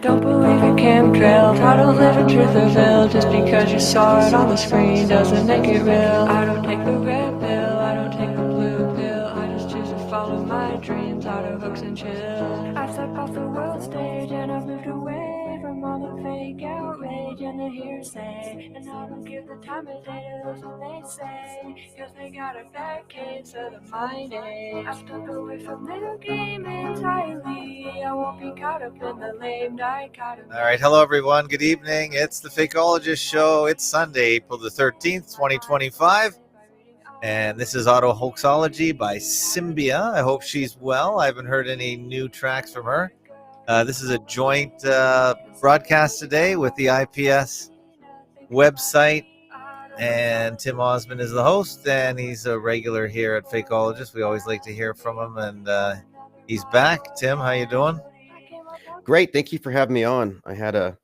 Don't believe in chemtrails. How to live in truth or veil. Just because you saw it on the screen doesn't make it real. I don't take the red pill, I don't take the blue pill. I just choose to follow my dreams, auto hooks and chill. I step off the world stage and I've moved away from all the fake outrage and the hearsay. And I don't give the time of day to those when they say, cause they got a bad case of the mind age. I stepped away from their game entirely. I won't be caught up in the lame dichotomy. All right. Hello, everyone. Good evening. It's the Fakeologist Show. It's Sunday, April the 13th, 2025. And this is Auto Hoaxology by Symbia. I hope she's well. I haven't heard any new tracks from her. This is a joint broadcast today with the IPS website. And Tim Osmond is the host, and he's a regular here at Fakeologist. We always like to hear from him, and he's back. Tim, how you doing? Great. Thank you for having me on. I had a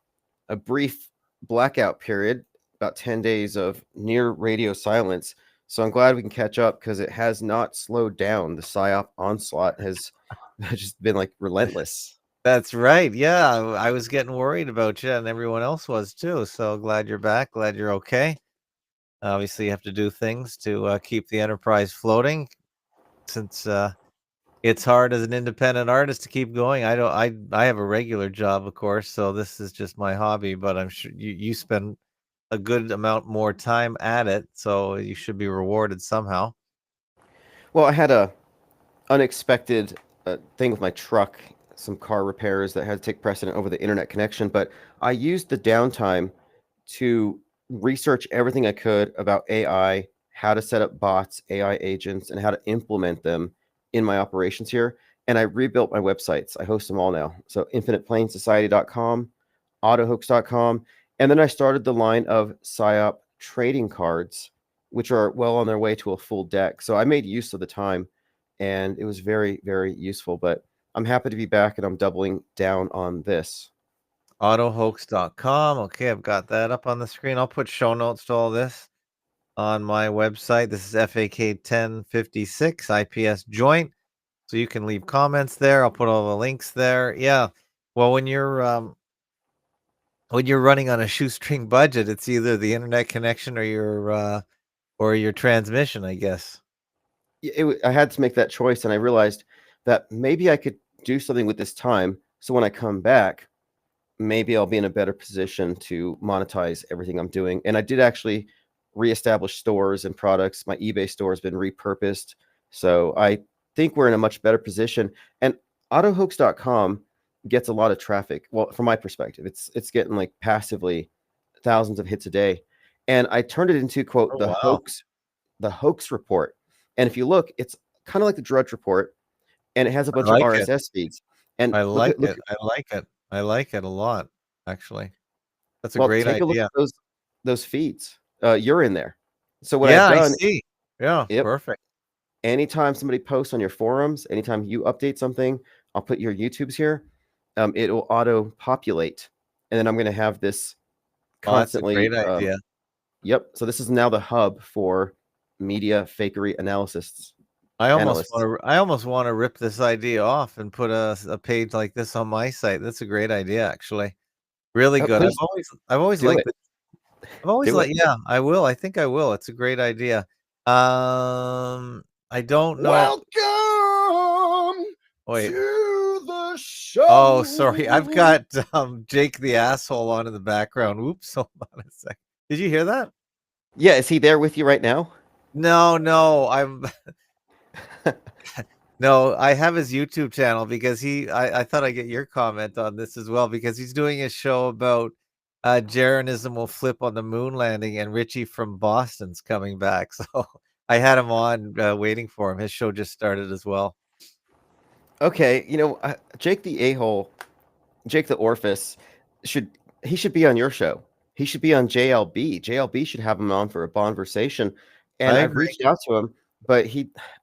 brief blackout period, about 10 days of near radio silence. So I'm glad we can catch up because it has not slowed down. The PSYOP onslaught has just been like relentless. That's right. Yeah, I was getting worried about you, and everyone else was too. So glad you're back. Glad you're okay. Obviously, you have to do things to keep the enterprise floating, since it's hard as an independent artist to keep going. I have a regular job, of course, so this is just my hobby. But I'm sure you spend a good amount more time at it, so you should be rewarded somehow. Well, I had a unexpected thing with my truck, some car repairs that had to take precedent over the internet connection. But I used the downtime to research everything I could about AI, how to set up bots, AI agents, and how to implement them in my operations here. And I rebuilt my websites. I host them all now. So infiniteplanesociety.com, autohoax.com. And then I started the line of PSYOP trading cards, which are well on their way to a full deck. So I made use of the time, and it was very, very useful. But I'm happy to be back, and I'm doubling down on this. Autohoax.com. Okay, I've got that up on the screen. I'll put show notes to all this on my website. This is FAK 1056 IPS joint. So you can leave comments there. I'll put all the links there. Yeah. Well, when you're running on a shoestring budget, it's either the internet connection or your transmission, I guess. I had to make that choice, and I realized that maybe I could do something with this time. So when I come back, maybe I'll be in a better position to monetize everything I'm doing. And I did actually reestablish stores and products. My eBay store has been repurposed. So I think we're in a much better position. And autohoax.com gets a lot of traffic. Well, from my perspective, it's getting like passively thousands of hits a day. And I turned it into, quote, the hoax report. And if you look, it's kind of like the Drudge Report, and it has a bunch of RSS feeds. And I like it. I like it. I like it a lot, actually. That's a great take idea. a look at those feeds. You're in there. So what Yeah, I've done, I see. Yeah, yep, perfect. anytime somebody posts on your forums, anytime you update something, I'll put your YouTubes here. It will auto populate, and then I'm going to have this constantly. That's a great idea. Yep. So this is now the hub for media fakery analysts. I almost want to rip this idea off and put a page like this on my site. That's a great idea, actually. Really good. I've always liked it. I've always liked. Yeah, I will. I think I will. It's a great idea. I don't know. Welcome to the show. Oh, sorry. I've got Jake the asshole on in the background. Oops. Hold on a sec. Did you hear that? Yeah. Is he there with you right now? No. No, I have his YouTube channel because I thought I'd get your comment on this as well, because he's doing a show about Jeranism will flip on the moon landing, and Richie from Boston's coming back. So I had him on waiting for him. His show just started as well. Okay. Jake the a-hole, Jake the Orifice, should be on your show. He should be on JLB. JLB should have him on for a conversation. And I've reached out to him, but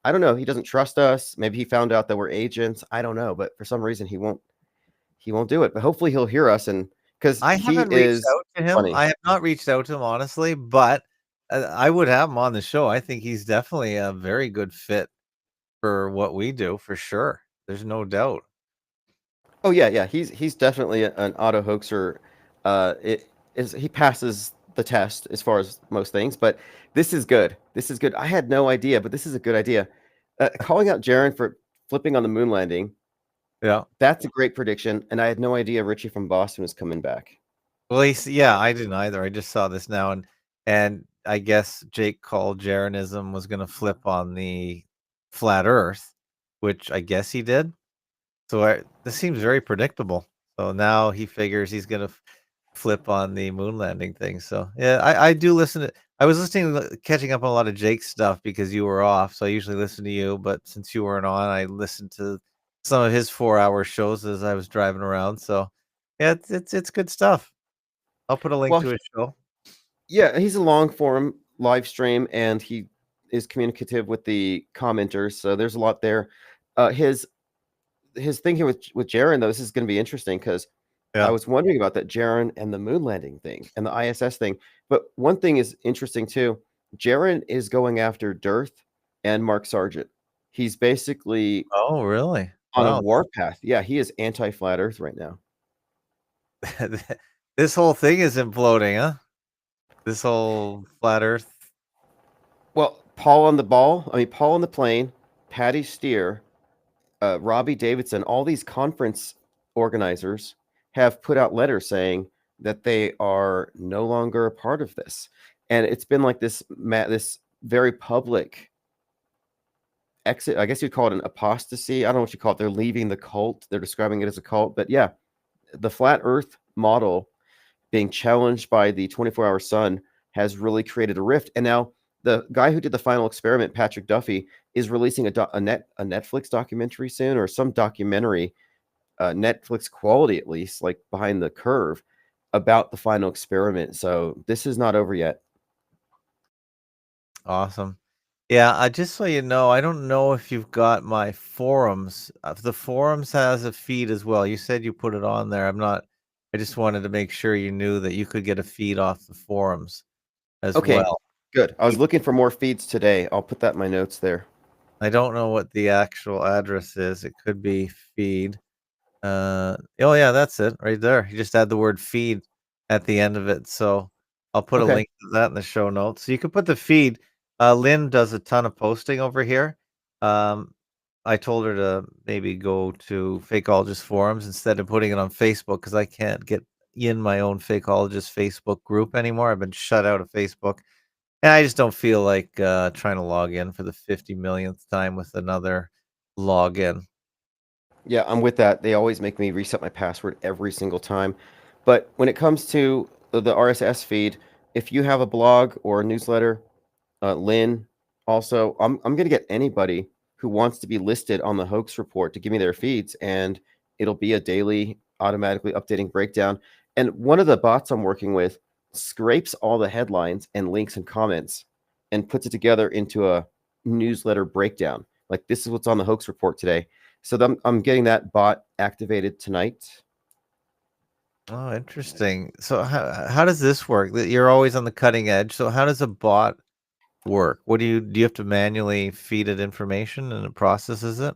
I don't know. He doesn't trust us. Maybe he found out that we're agents. I don't know. But for some reason, he won't do it. But hopefully he'll hear us. And because I haven't reached out to him. I have not reached out to him, honestly, but I would have him on the show. I think he's definitely a very good fit for what we do, for sure. There's no doubt. Oh yeah. He's definitely an auto hoaxer. It is he passes the test as far as most things, but this is good. This is good. I had no idea, but this is a good idea. Calling out Jaren for flipping on the moon landing. Yeah. That's a great prediction, and I had no idea Richie from Boston was coming back. Well, yeah, I didn't either. I just saw this now, and I guess Jake called Jeranism was going to flip on the flat Earth, which I guess he did. So this seems very predictable. So now he figures he's going to flip on the moon landing thing. So yeah, I do listen to. I was catching up on a lot of Jake's stuff because you were off. So I usually listen to you, but since you weren't on, I listened to some of his 4 hour shows as I was driving around. So yeah, it's good stuff. I'll put a link Well, to his show. yeah, he's a long form live stream, and he is communicative with the commenters. So there's a lot there. His thing here with Jaren though, this is going to be interesting because I Yeah. was wondering about that Jaren and the moon landing thing and the ISS thing. But one thing is interesting too. Jaren is going after Dearth and Mark Sargent. He's basically Oh, really? on a Wow. warpath. Yeah, he is anti-flat Earth right now. This whole thing is imploding, huh? This whole flat Earth. Well, Paul on the ball. I mean, Paul on the plane. Patty Steer, Robbie Davidson. All these conference organizers have put out letters saying that they are no longer a part of this, and it's been like this very public exit. I guess you'd call it an apostasy. I don't know what you call it. They're leaving the cult. They're describing it as a cult, but yeah, the flat Earth model being challenged by the 24-hour sun has really created a rift. And now the guy who did the final experiment, Patrick Duffy, is releasing a Netflix documentary soon, or some documentary, Netflix quality at least, like Behind the Curve, about the final experiment. So this is not over yet. Awesome. Yeah, just so you know, I don't know if you've got my forums. The forums has a feed as well. You said you put it on there. I'm not. I just wanted to make sure you knew that you could get a feed off the forums as Okay, well. good. I was looking for more feeds today. I'll put that in my notes there. I don't know what the actual address is. It could be feed. Oh yeah, that's it right there. You just add the word feed at the end of it. So I'll put a Okay. link to that in the show notes. So you can put the feed. Lynn does a ton of posting over here. Um, I told her to maybe go to Fakeologist forums instead of putting it on Facebook because I can't get in my own Fakeologist Facebook group anymore. I've been shut out of Facebook. And I just don't feel like trying to log in for the 50 millionth time with another login. Yeah, I'm with that. They always make me reset my password every single time. But when it comes to the RSS feed, if you have a blog or a newsletter, Lynn, also, I'm gonna get anybody who wants to be listed on the hoax report to give me their feeds, and it'll be a daily, automatically updating breakdown. And one of the bots I'm working with scrapes all the headlines and links and comments and puts it together into a newsletter breakdown. Like, this is what's on the hoax report today. So I'm getting that bot activated tonight. Oh, interesting. So how does this work? You're always on the cutting edge. So how does a bot work? What do you have to manually feed it information and it processes it?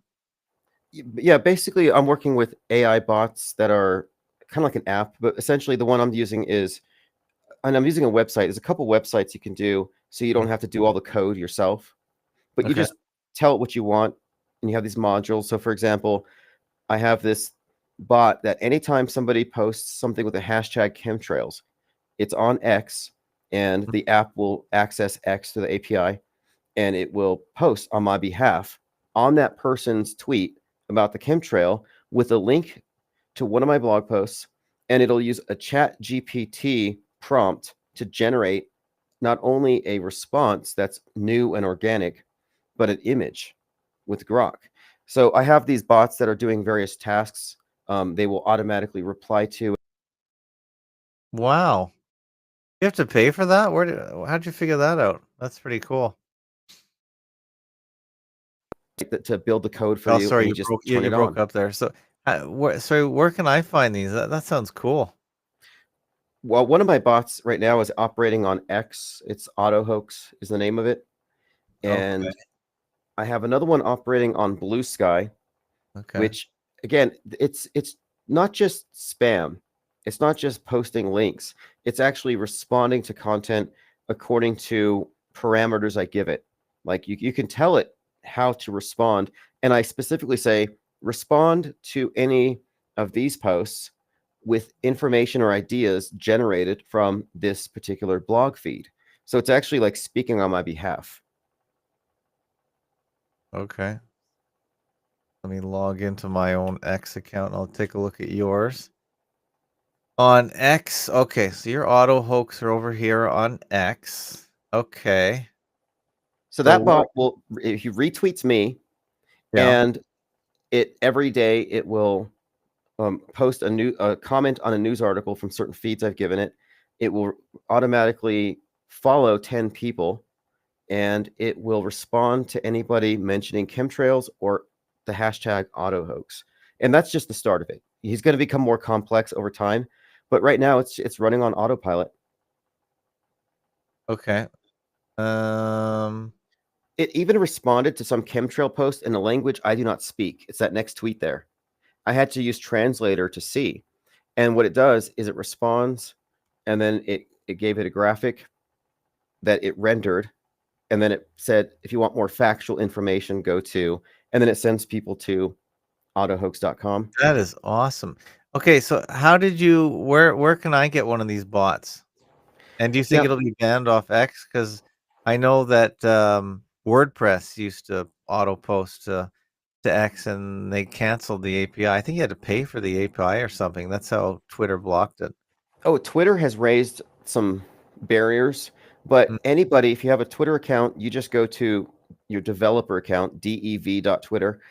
Yeah, basically, I'm working with AI bots that are kind of like an app, but essentially the one I'm using is, and I'm using a website. There's a couple websites you can do, so you don't Mm, have to do all the code yourself, but you okay. just tell it what you want, and you have these modules. So, for example, I have this bot that anytime somebody posts something with the hashtag chemtrails, it's on X, and Mm. the app will access X to the API, and it will post on my behalf on that person's tweet about the chemtrail with a link to one of my blog posts, and it'll use a chat GPT prompt to generate not only a response that's new and organic, but an image with Grok. So I have these bots that are doing various tasks. They will automatically reply to Wow. You have to pay for that? How'd you figure that out? That's pretty cool. to build the code for Oh, you, sorry, and you just turn you it broke on. up there. So, where can I find these? That sounds cool. Well, one of my bots right now is operating on X. It's Auto Hoax is the name of it, Okay. and I have another one operating on Blue Sky, Okay. which again, it's not just spam. It's not just posting links. It's actually responding to content according to parameters I give it. Like you can tell it how to respond. And I specifically say, respond to any of these posts with information or ideas generated from this particular blog feed. So it's actually like speaking on my behalf. Okay. Let me log into my own X account. I'll take a look at yours. On X, okay, so your auto hoax are over here on X. Okay. So So that bot will, if he retweets me, yeah. and it every day it will post a comment on a news article from certain feeds I've given it. It will automatically follow 10 people, and it will respond to anybody mentioning chemtrails or the hashtag auto hoax. And that's just the start of it. He's going to become more complex over time, but right now it's running on autopilot. Okay. It even responded to some chemtrail post in a language I do not speak. It's that next tweet there. I had to use translator to see. And what it does is it responds, and then it gave it a graphic that it rendered, and then it said, if you want more factual information, go to, and then it sends people to autohoax.com. That is awesome. Okay, so how did you where can I get one of these bots? And do you think Now, it'll be banned off X? Because I know that WordPress used to auto post to X and they canceled the API. I think you had to pay for the API or something. That's how Twitter blocked it. oh, Twitter has raised some barriers, but Mm, anybody, if you have a Twitter account, you just go to your developer account, dev.twitter,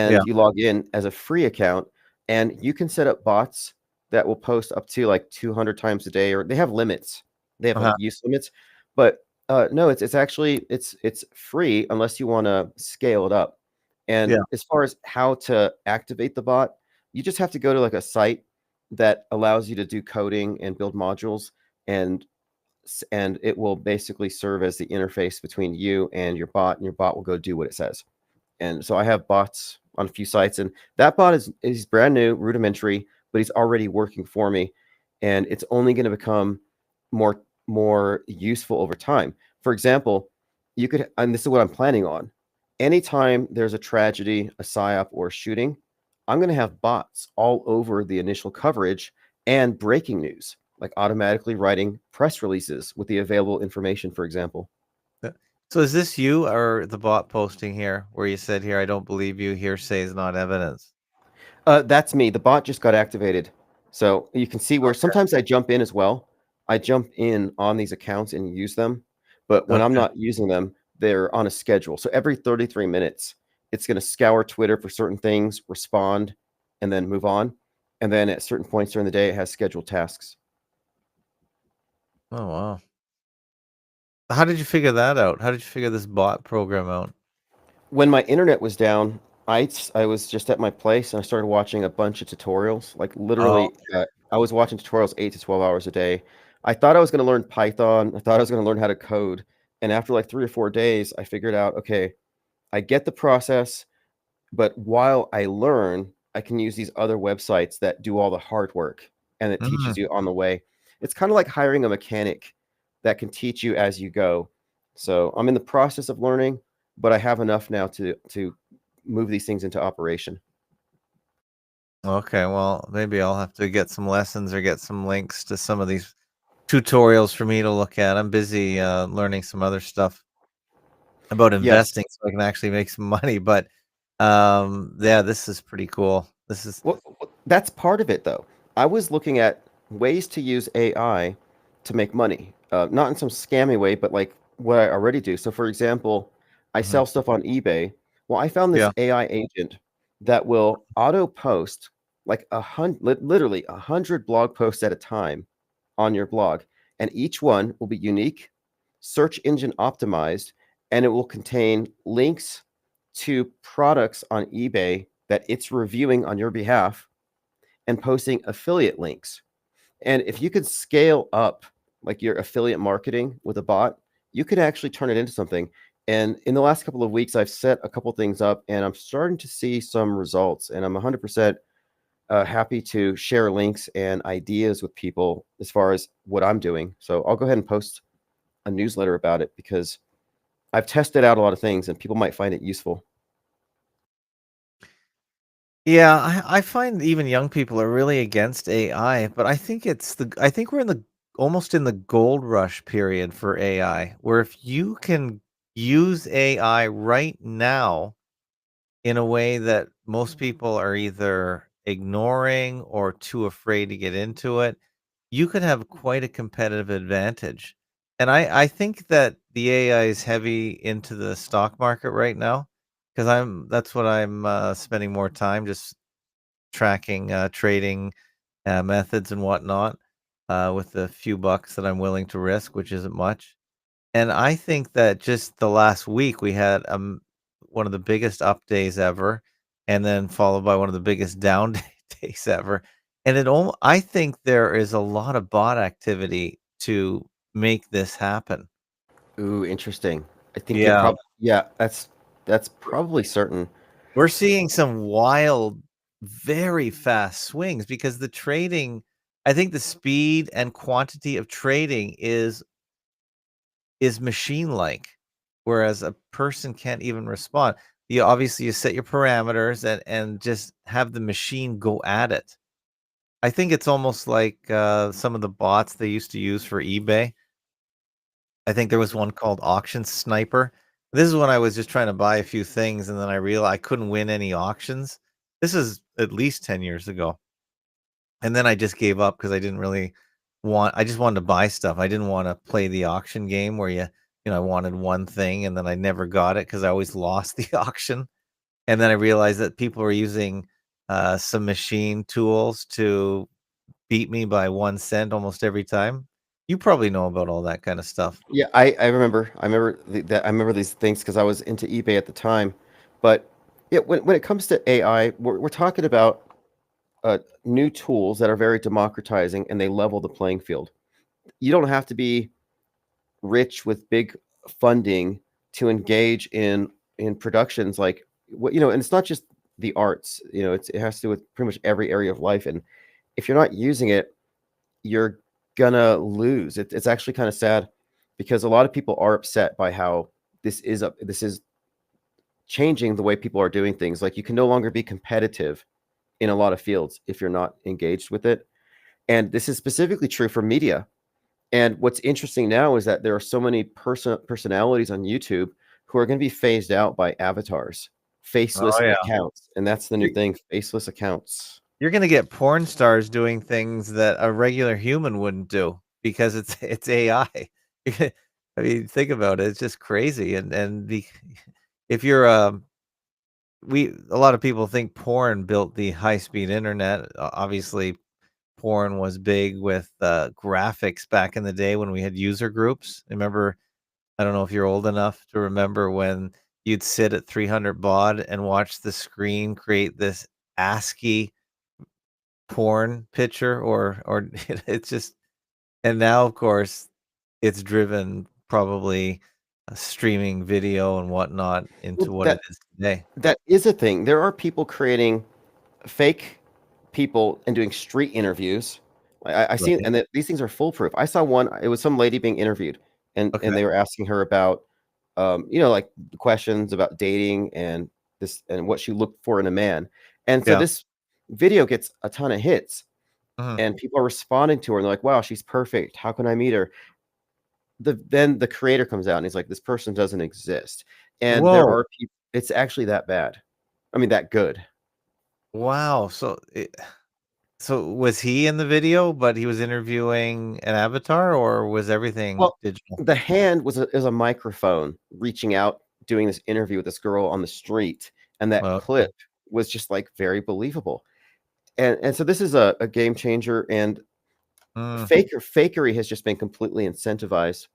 yeah. and you log in as a free account, and you can set up bots that will post up to like 200 times a day, or they have limits. They have Uh-huh. like use limits, but no, it's actually it's free unless you want to scale it up. And Yeah. as far as how to activate the bot, you just have to go to like a site that allows you to do coding and build modules, and and it will basically serve as the interface between you and your bot will go do what it says. And so I have bots on a few sites, and that bot is brand new, rudimentary, but he's already working for me, and it's only going to become more useful over time. For example, you could, and this is what I'm planning on. Anytime there's a tragedy, a psyop, or a shooting, I'm going to have bots all over the initial coverage and breaking news, like automatically writing press releases with the available information, for example. So is this you or the bot posting here where you said here, I don't believe you, hearsay is not evidence? That's me. The bot just got activated. So you can see where Okay. sometimes I jump in as well. I jump in on these accounts and use them. But when I'm Okay. not using them, they're on a schedule. So every 33 minutes, it's going to scour Twitter for certain things, respond, and then move on. And then at certain points during the day, it has scheduled tasks. Oh, wow. How did you figure that out? How did you figure this bot program out? When my internet was down, I was just at my place and I started watching a bunch of tutorials. Like Oh, literally, I was watching tutorials 8 to 12 hours a day. I thought I was going to learn Python. I thought I was going to learn how to code. And after like 3 or 4 days, I figured out, okay, I get the process, but while I learn, I can use these other websites that do all the hard work and it mm, teaches you on the way. It's kind of like hiring a mechanic that can teach you as you go. So I'm in the process of learning, but I have enough now to move these things into operation. okay. Well, maybe I'll have to get some lessons or get some links to some of these tutorials for me to look at. I'm busy learning some other stuff about Yes. investing so I can actually make some money. But yeah, this is pretty cool. This is Well, that's part of it, though. I was looking at ways to use AI to make money, not in some scammy way, but like what I already do. So, for example, I mhm, sell stuff on eBay. Well, I found this yeah. AI agent that will auto post like literally 100 blog posts at a time on your blog, and each one will be unique, search engine optimized, and it will contain links to products on eBay that it's reviewing on your behalf and posting affiliate links. And if you could scale up like your affiliate marketing with a bot, you could actually turn it into something. And in the last couple of weeks, I've set a couple things up and I'm starting to see some results. And I'm 100% happy to share links and ideas with people as far as what I'm doing. So I'll go ahead and post a newsletter about it because I've tested out a lot of things and people might find it useful. Yeah, I find even young people are really against AI, but I think we're in the almost in the gold rush period for AI, where if you can use AI right now in a way that most people are either ignoring or too afraid to get into it, you could have quite a competitive advantage. And I think that the AI is heavy into the stock market right now because that's what I'm spending more time just tracking trading methods and whatnot with the few bucks that I'm willing to risk, which isn't much. And I think that just the last week we had one of the biggest up days ever, and then followed by one of the biggest down days ever. And I think there is a lot of bot activity to make this happen. Ooh, interesting. I think you're Yeah, probably yeah, that's probably certain. we're seeing some wild, very fast swings because I think the speed and quantity of trading is machine-like, whereas a person can't even respond. You set your parameters and just have the machine go at it. I think it's almost like, some of the bots they used to use for eBay. I think there was one called Auction Sniper. This is when I was just trying to buy a few things, and then I realized I couldn't win any auctions. This is at least 10 years ago. And then I just gave up because I just wanted to buy stuff. I didn't wanna play the auction game where I wanted one thing and then I never got it because I always lost the auction. And then I realized that people were using, some machine tools to beat me by 1 cent almost every time. You probably know about all that kinda stuff. Yeah, I remember these things because I was into eBay at the time. But yeah, when it comes to AI, we're talking about new tools that are very democratizing and they level the playing field. You don't have to be rich with big funding to engage in productions like what and it's not just the arts. It has to do with pretty much every area of life. And if you're not using it, you're gonna lose. It's actually kind of sad because a lot of people are upset by how this is changing the way people are doing things. Like you can no longer be competitive in a lot of fields if you're not engaged with it. And this is specifically true for media. And what's interesting now is that there are so many personalities on YouTube who are going to be phased out by avatars, Oh, faceless yeah. accounts, and that's the new thing, faceless accounts. You're gonna get porn stars doing things that a regular human wouldn't do because it's AI. I mean, think about it, it's just crazy, and the if you're, a lot of people think porn built the high-speed internet. Obviously, porn was big with, graphics back in the day when we had user groups. Remember, I don't know if you're old enough to remember when you'd sit at 300 baud and watch the screen create this ASCII porn picture or it's just and now, of course, it's driven probably, streaming video and whatnot into Well, what it is today. that is a thing. There are people creating fake people and doing street interviews. I see, Right. and that these things are foolproof. I saw one. It was some lady being interviewed, and Okay. they were asking her about, like questions about dating and this and what she looked for in a man. And so Yeah. this video gets a ton of hits, Mhm. and people are responding to her, and they're like, "Wow, she's perfect. How can I meet her?" Then the creator comes out, and he's like, "This person doesn't exist." And there Whoa. are people. It's actually that bad. I mean, that good. Wow. So was he in the video, but he was interviewing an avatar, or was everything Well, digital? the hand was a microphone reaching out, doing this interview with this girl on the street, and that Well, okay. clip was just, like, very believable. And so this is a game changer, and Mm. fakery has just been completely incentivized,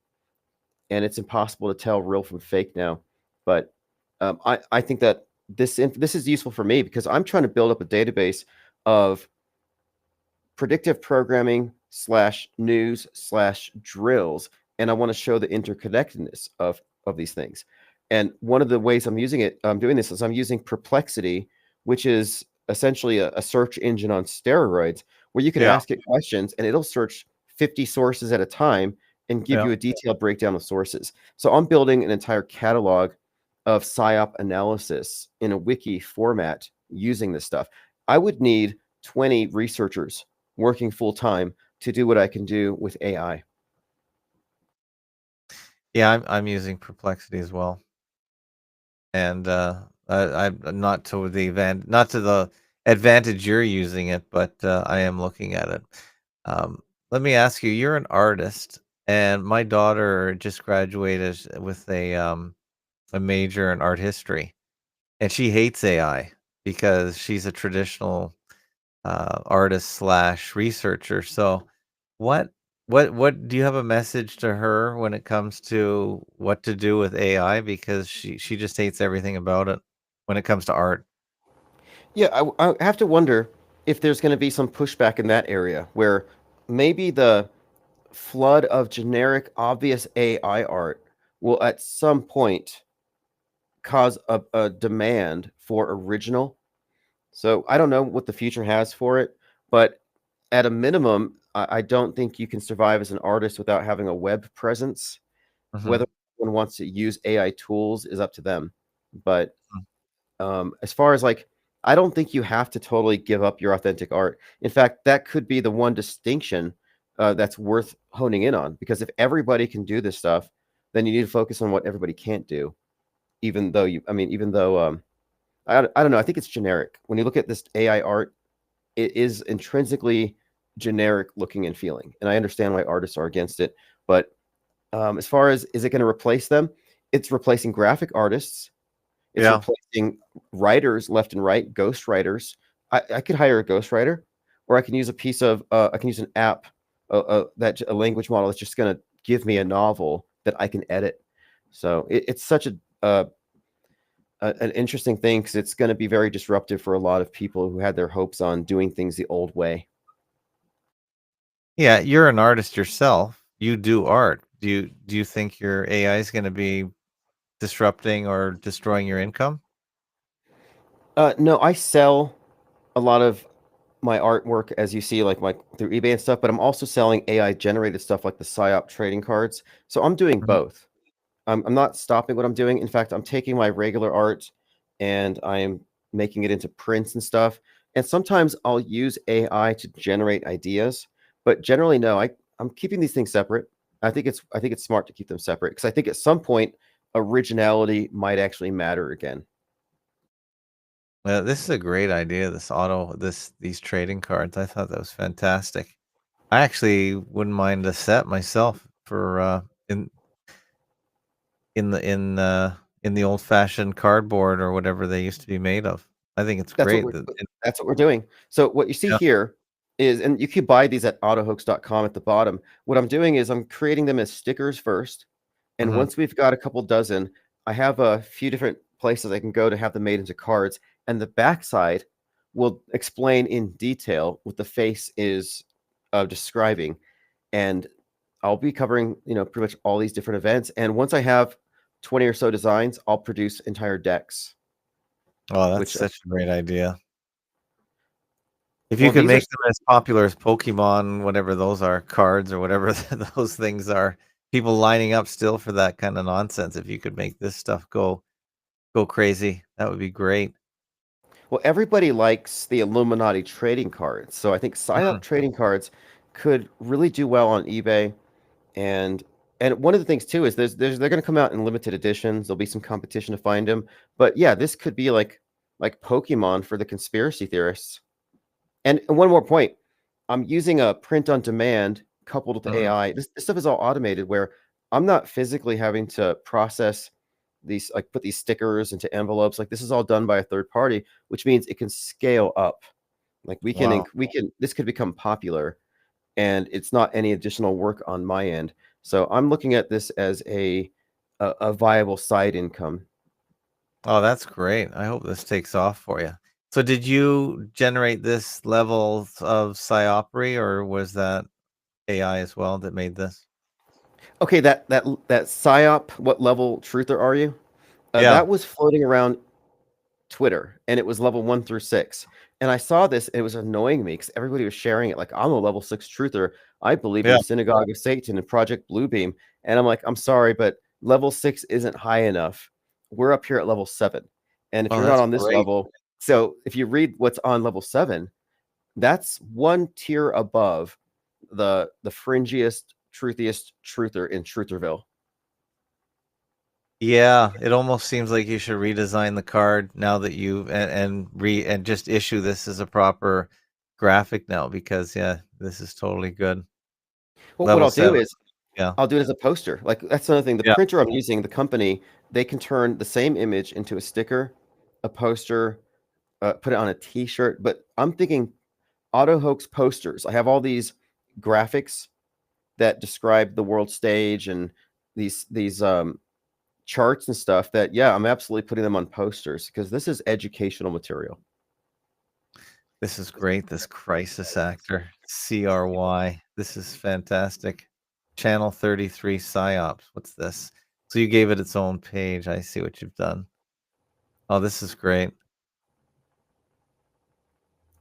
and it's impossible to tell real from fake now. But, I think that this is useful for me because I'm trying to build up a database of predictive programming slash news slash drills, and I want to show the interconnectedness of these things. And one of the ways I'm doing this is I'm using Perplexity, which is essentially a search engine on steroids where you can Yeah. ask it questions and it'll search 50 sources at a time and give Yeah. you a detailed breakdown of sources. So I'm building an entire catalog of PSYOP analysis in a wiki format using this stuff. I would need 20 researchers working full time to do what I can do with AI. Yeah, I'm using Perplexity as well, and I'm not to not to the advantage you're using it, but I am looking at it. Um, Let me ask you: you're an artist, and my daughter just graduated with a major in art history, and she hates AI because she's a traditional artist slash researcher. So, what what do you have a message to her when it comes to what to do with AI? Because she just hates everything about it when it comes to art. Yeah, I have to wonder if there's going to be some pushback in that area where maybe the flood of generic, obvious AI art will at some point cause a demand for original. So I don't know what the future has for it, but at a minimum, I don't think you can survive as an artist without having a web presence. Hmm. Whether one wants to use AI tools is up to them. But as far as like, I don't think you have to totally give up your authentic art. In fact, that could be the one distinction that's worth honing in on. Because if everybody can do this stuff, then you need to focus on what everybody can't do. Even though even though I don't know, I think it's generic. When you look at this AI art, it is intrinsically generic looking and feeling, and I understand why artists are against it. But as far as is it going to replace them? It's replacing graphic artists. It's Yeah. replacing writers left and right, ghost writers. I could hire a ghostwriter, or I can use a piece of I can use an app, that a language model that's just going to give me a novel that I can edit. So it's such an interesting thing because it's going to be very disruptive for a lot of people who had their hopes on doing things the old way. Yeah, you're an artist yourself. You do art. Do you think your AI is going to be disrupting or destroying your income? No, I sell a lot of my artwork, as you see, like my through eBay and stuff, but I'm also selling AI generated stuff like the PSYOP trading cards. So I'm doing Mhm. both. I'm not stopping what I'm doing. In fact, I'm taking my regular art and I'm making it into prints and stuff. And sometimes I'll use AI to generate ideas, but generally, no, I'm keeping these things separate. I think it's smart to keep them separate because I think at some point originality might actually matter again. This is a great idea. These trading cards. I thought that was fantastic. I actually wouldn't mind a set myself for in the in in the old fashioned cardboard or whatever they used to be made of. I think it's That's what great we're that that's what we're doing. So what you see yeah. here is, and you can buy these at autohoax.com at the bottom. What I'm doing is I'm creating them as stickers first. And Hmm. once we've got a couple dozen, I have a few different places I can go to have them made into cards. And the backside will explain in detail what the face is describing. And I'll be covering, pretty much all these different events. And once I have 20 or so designs, I'll produce entire decks, Oh, that's which, such a great idea. If you well, could these are make them as popular as Pokemon, whatever those are, cards or whatever those things are, people lining up still for that kind of nonsense. If you could make this stuff go crazy, that would be great. Well, everybody likes the Illuminati trading cards, so I think Mhm. PSYOP trading cards could really do well on eBay. And one of the things too is they're going to come out in limited editions. There'll be some competition to find them, but yeah, this could be like Pokemon for the conspiracy theorists. And one more point, I'm using a print on demand coupled with Mhm. AI. This stuff is all automated where I'm not physically having to process these, like put these stickers into envelopes. Like this is all done by a third party, which means it can scale up. Like Wow. we can this could become popular and it's not any additional work on my end. So I'm looking at this as a viable side income. Oh, that's great. I hope this takes off for you. So did you generate this level of psyopry, or was that AI as well that made this? Okay, that psyop, what level truther are you? Yeah. That was floating around Twitter, and it was level 1 through 6. And I saw this, it was annoying me because everybody was sharing it. Like, I'm a level 6 truther. I believe in Yeah. the Synagogue of Satan and Project Bluebeam. And I'm like, I'm sorry, but level 6 isn't high enough. We're up here at level 7. And if Oh, you're not that's on this great. level, so if you read what's on level 7, that's one tier above the fringiest, truthiest truther in Trutherville. Yeah, it almost seems like you should redesign the card now that you and just issue this as a proper graphic now, because yeah, this is totally good. Well, what Level I'll do 7. is Yeah. I'll do it as a poster. Like, that's another thing. The Yeah. printer I'm using, the company, they can turn the same image into a sticker, a poster, put it on a T-shirt. But I'm thinking Auto Hoax posters. I have all these graphics that describe the world stage and these charts and stuff. That, yeah, I'm absolutely putting them on posters because this is educational material. This is great. This crisis actor, CRY. This is fantastic. Channel 33 psyops. What's this? So you gave it its own page. I see what you've done. Oh, this is great.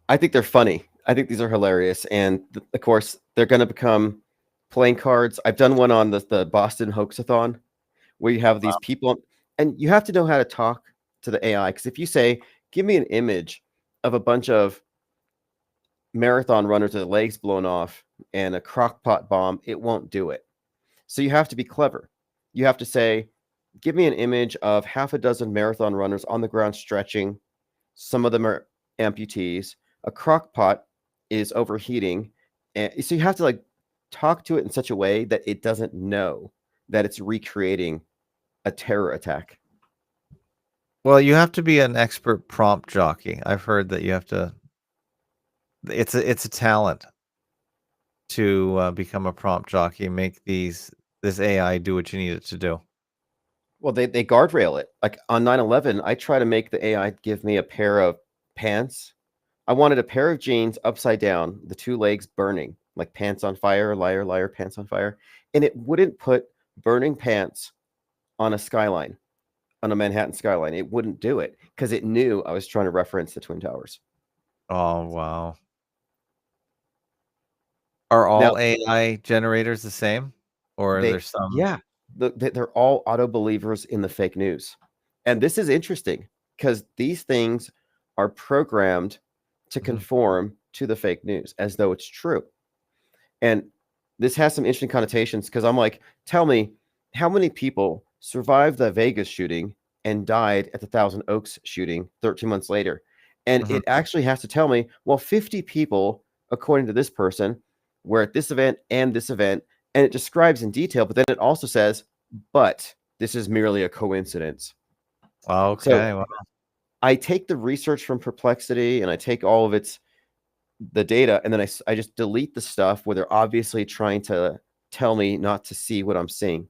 I think they're funny. I think these are hilarious, and of course, they're going to become playing cards. I've done one on the Boston Hoaxathon, where you have these Wow. people, and you have to know how to talk to the AI. Because if you say, "Give me an image of a bunch of marathon runners with their legs blown off and a crock pot bomb," it won't do it. So you have to be clever. You have to say, "Give me an image of half a dozen marathon runners on the ground stretching. Some of them are amputees. A crock pot is overheating." And so you have to like talk to it in such a way that it doesn't know that it's recreating a terror attack. Well, you have to be an expert prompt jockey. I've heard that you have to. It's a talent to become a prompt jockey and make this AI do what you need it to do. Well, they guardrail it. Like on 9/11, I try to make the AI give me a pair of pants. I wanted a pair of jeans upside down, the two legs burning, like pants on fire, liar, liar, pants on fire. And it wouldn't put burning pants on a skyline, on a Manhattan skyline. It wouldn't do it because it knew I was trying to reference the Twin Towers. Oh, wow. Are Now, all AI generators the same? Or are there some? yeah, they're all auto believers in the fake news. And this is interesting because these things are programmed to Mhm. conform to the fake news as though it's true. And this has some interesting connotations because I'm like, tell me, how many people survived the Vegas shooting and died at the Thousand Oaks shooting 13 months later? And Mhm. it actually has to tell me, well, 50 people, according to this person, were at this event and this event. And it describes in detail, but then it also says, but this is merely a coincidence. So Okay, well, I take the research from Perplexity and I take all of the data, and then I just delete the stuff where they're obviously trying to tell me not to see what I'm seeing.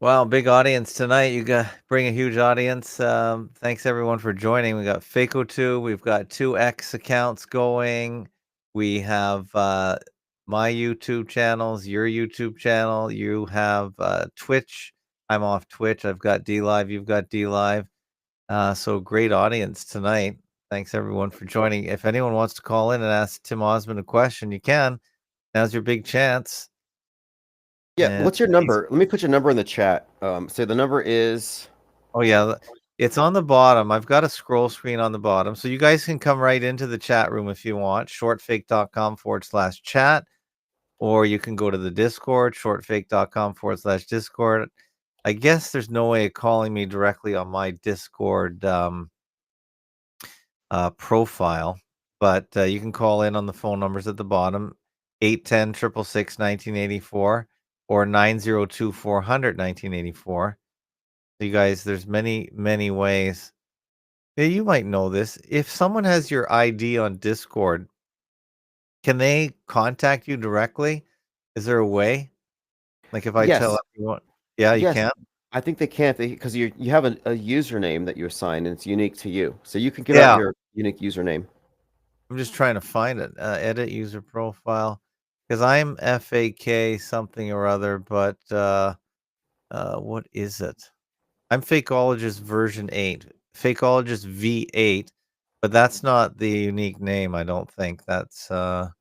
well, big audience tonight. You got bring a huge audience. Thanks everyone for joining. We got Fakeologist. We've got 2X accounts going. We have my YouTube channels, your YouTube channel. You have Twitch. I'm off Twitch. I've got D Live. You've got D Live. So great audience tonight. Thanks everyone for joining. If anyone wants to call in and ask Tim Osmond a question, you can. Now's your big chance. Yeah, And what's your number? Let me put your number in the chat. So the number is oh yeah, it's on the bottom. I've got a scroll screen on the bottom. So you guys can come right into the chat room if you want. Shortfake.com/chat. Or you can go to the Discord, shortfake.com/Discord. I guess there's no way of calling me directly on my Discord profile, but you can call in on the phone numbers at the bottom, 810-666-1984 or 902-400-1984. You guys, there's many ways. Yeah, you might know this. If someone has your ID on Discord, can they contact you directly? Is there a way? Like if I tell yes, everyone, yeah, you yes. can. I think they can't because you have a username that you assign and it's unique to you. So you can give out Yeah, your unique username. I'm just trying to find it. Edit user profile, because I'm FAK something or other, but what is it? I'm Fakeologist version 8, Fakeologist V8, but that's not the unique name. I don't think that's. There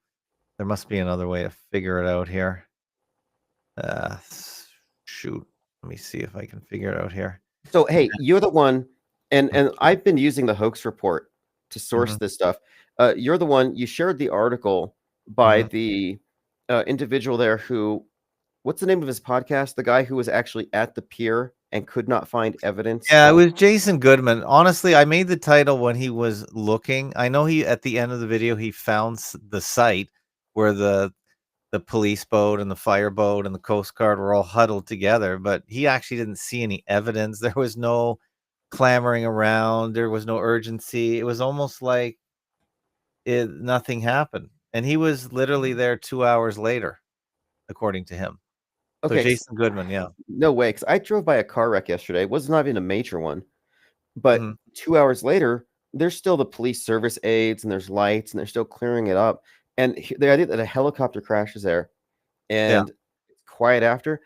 must be another way to figure it out here. Shoot. Let me see if I can figure it out here. So hey, you're the one, and I've been using the hoax report to source Mhm, this stuff. You're the one. You shared the article by mhm. the individual there who, what's the name of his podcast? The guy who was actually at the pier and could not find evidence. Yeah, it was Jason Goodman. Honestly, I made the title when he was looking. I know he at the end of the video he found the site where the police boat and the fire boat and the Coast Guard were all huddled together, but he actually didn't see any evidence. There was no clamoring around. There was no urgency. It was almost like nothing happened. And he was literally there 2 hours later, according to him. So Okay, Jason Goodman, yeah. no way, because I drove by a car wreck yesterday. It was not even a major one, but Mhm. 2 hours later, there's still the police service aids and there's lights and they're still clearing it up. And the idea that a helicopter crashes there Yeah. and it's quiet after,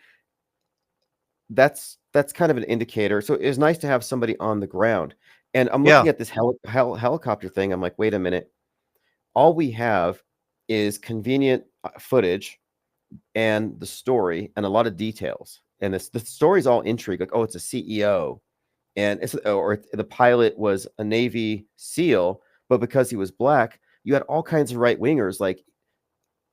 that's kind of an indicator. So it's nice to have somebody on the ground. And I'm Yeah. looking at this helicopter thing. I'm like, wait a minute. All we have is convenient footage and the story and a lot of details. And the story's all intrigue. Like, oh, it's a CEO, and the pilot was a Navy SEAL, but because he was black, you had all kinds of right wingers like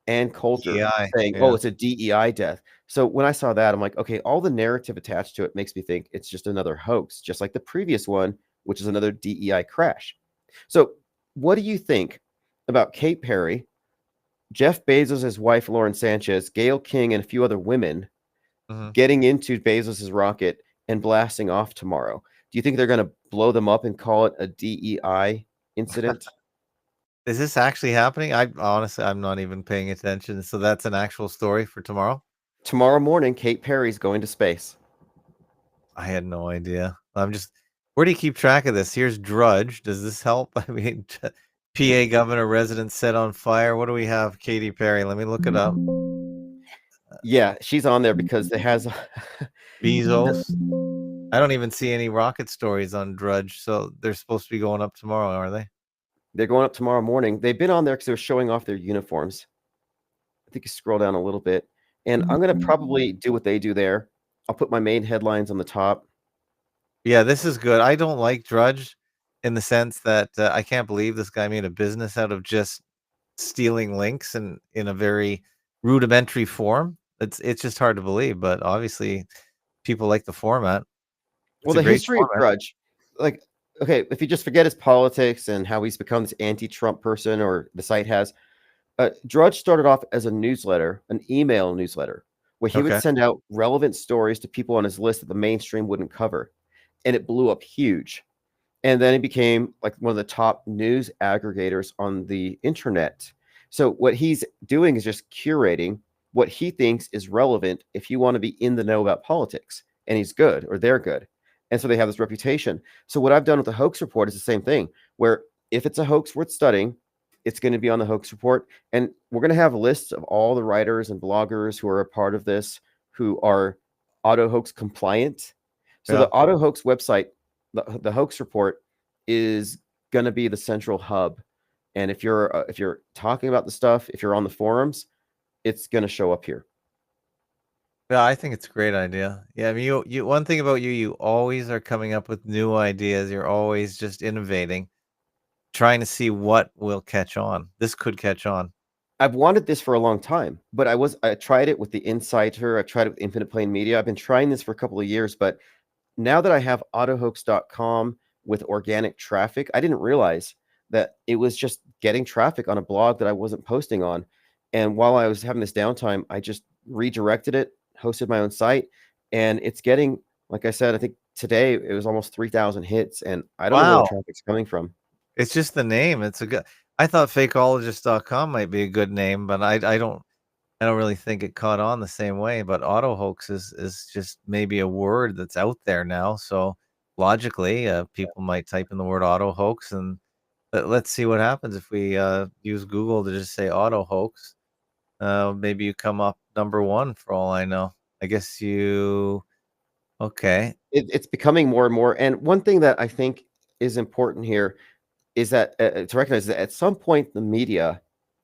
Ann Coulter DEI, saying, "Oh, yeah. it's a DEI death." So when I saw that, I'm like, okay, all the narrative attached to it makes me think it's just another hoax, just like the previous one, which is another DEI crash. So, what do you think about Kate Perry, Jeff Bezos' wife Lauren Sanchez, Gail King, and a few other women Mhm. getting into Bezos' rocket and blasting off tomorrow? Do you think they're going to blow them up and call it a DEI incident? Is this actually happening? I honestly, I'm not even paying attention. So that's an actual story for tomorrow? Tomorrow morning, Kate Perry's going to space. I had no idea. I'm just where do you keep track of this? Here's Drudge. Does this help? I mean, PA governor residence set on fire. What do we have? Katy Perry. Let me look it up. Yeah, she's on there because it has Bezos. I don't even see any rocket stories on Drudge. So they're supposed to be going up tomorrow, are they? they're going up tomorrow morning. They've been on there because they're showing off their uniforms. I think you scroll down a little bit. And I'm going to probably do what they do there. I'll put my main headlines on the top. Yeah, this is good. I don't like Drudge in the sense that I can't believe this guy made a business out of just stealing links and in a very rudimentary form. It's just hard to believe, but obviously people like the format. Well, It's a the great history of format. Drudge, like, okay, if you just forget his politics and how he's become this anti-Trump person, or the site has, Drudge started off as a newsletter, an email newsletter, where he would Okay. send out relevant stories to people on his list that the mainstream wouldn't cover. And it blew up huge. And then he became like one of the top news aggregators on the internet. So what he's doing is just curating what he thinks is relevant if you want to be in the know about politics. And he's good, or they're good. And so they have this reputation. So what I've done with the hoax report is the same thing, where if it's a hoax worth studying, it's going to be on the hoax report. And we're going to have lists of all the writers and bloggers who are a part of this, who are auto hoax compliant. So Yeah. the auto hoax website, the hoax report, is going to be the central hub. And if you're talking about the stuff, if you're on the forums, it's going to show up here. Yeah, I think it's a great idea. Yeah, I mean, you one thing about you, you always are coming up with new ideas. You're always just innovating, trying to see what will catch on. This could catch on. I've wanted this for a long time, but I tried it with the Insider, I tried it with Infinite Plane Media. I've been trying this for a couple of years, but now that I have autohoax.com with organic traffic, I didn't realize that it was just getting traffic on a blog that I wasn't posting on. And while I was having this downtime, I just redirected it, hosted my own site, and it's getting, like I said, I think today it was almost 3,000 hits, and I don't know where the Wow. traffic's coming from. It's just the name. It's a good I thought fakeologist.com might be a good name, but I don't really think it caught on the same way, but auto hoax is just maybe a word that's out there now. So logically, people might type in the word auto hoax and let's see what happens if we use Google to just say auto hoax. Maybe you come up number one for all I know. I guess you Okay. It's becoming more and more. And one thing that I think is important here is that to recognize that at some point the media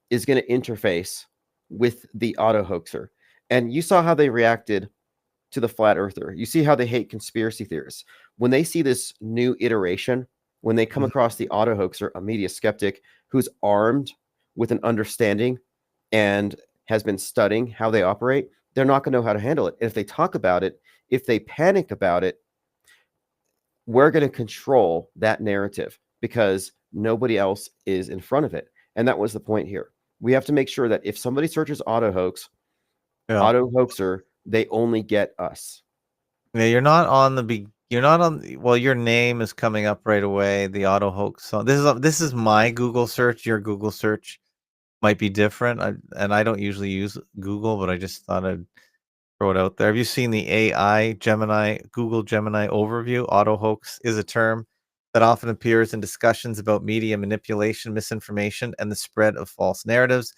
is going to interface with the auto hoaxer. And you saw how they reacted to the flat earther. You see how they hate conspiracy theorists. When they see this new iteration, when they come Mhm. across the auto hoaxer, a media skeptic who's armed with an understanding and has been studying how they operate, they're not going to know how to handle it. And if they talk about it, if they panic about it, we're going to control that narrative because nobody else is in front of it. And that was the point here. We have to make sure that if somebody searches Yeah. auto hoaxer, they only get us. Yeah, you're not on well, your name is coming up right away, the auto hoax. So this is my Google search. Your Google search might be different. I don't usually use Google, but I just thought I'd throw it out there. Have you seen the Google Gemini overview? Auto hoax is a term that often appears in discussions about media manipulation, misinformation, and the spread of false narratives.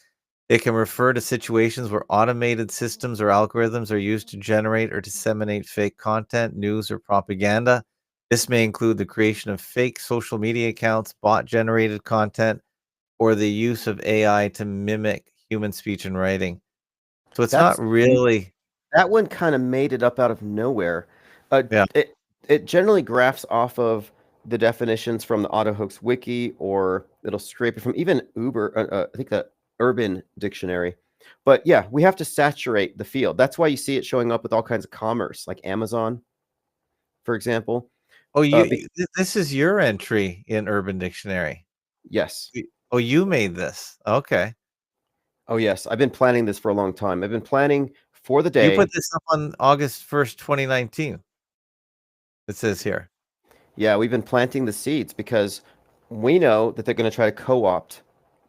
It can refer to situations where automated systems or algorithms are used to generate or disseminate fake content, news, or propaganda. This may include the creation of fake social media accounts, bot generated content, or the use of AI to mimic human speech and writing. So it's not That's really, that one kind of made it up out of nowhere. Uh, yeah. it it generally graphs off of the definitions from the AutoHoax wiki, or it'll scrape it from even Uber. I think the Urban Dictionary. But yeah, we have to saturate the field. That's why you see it showing up with all kinds of commerce, like Amazon, for example. Oh, Be this is your entry in Urban Dictionary. Yes. Oh, you made this. Okay. Oh, yes. I've been planning this for a long time. I've been planning for the You put day. this up on August 1st, 2019. It says here. Yeah, we've been planting the seeds because we know that they're going to try to co-opt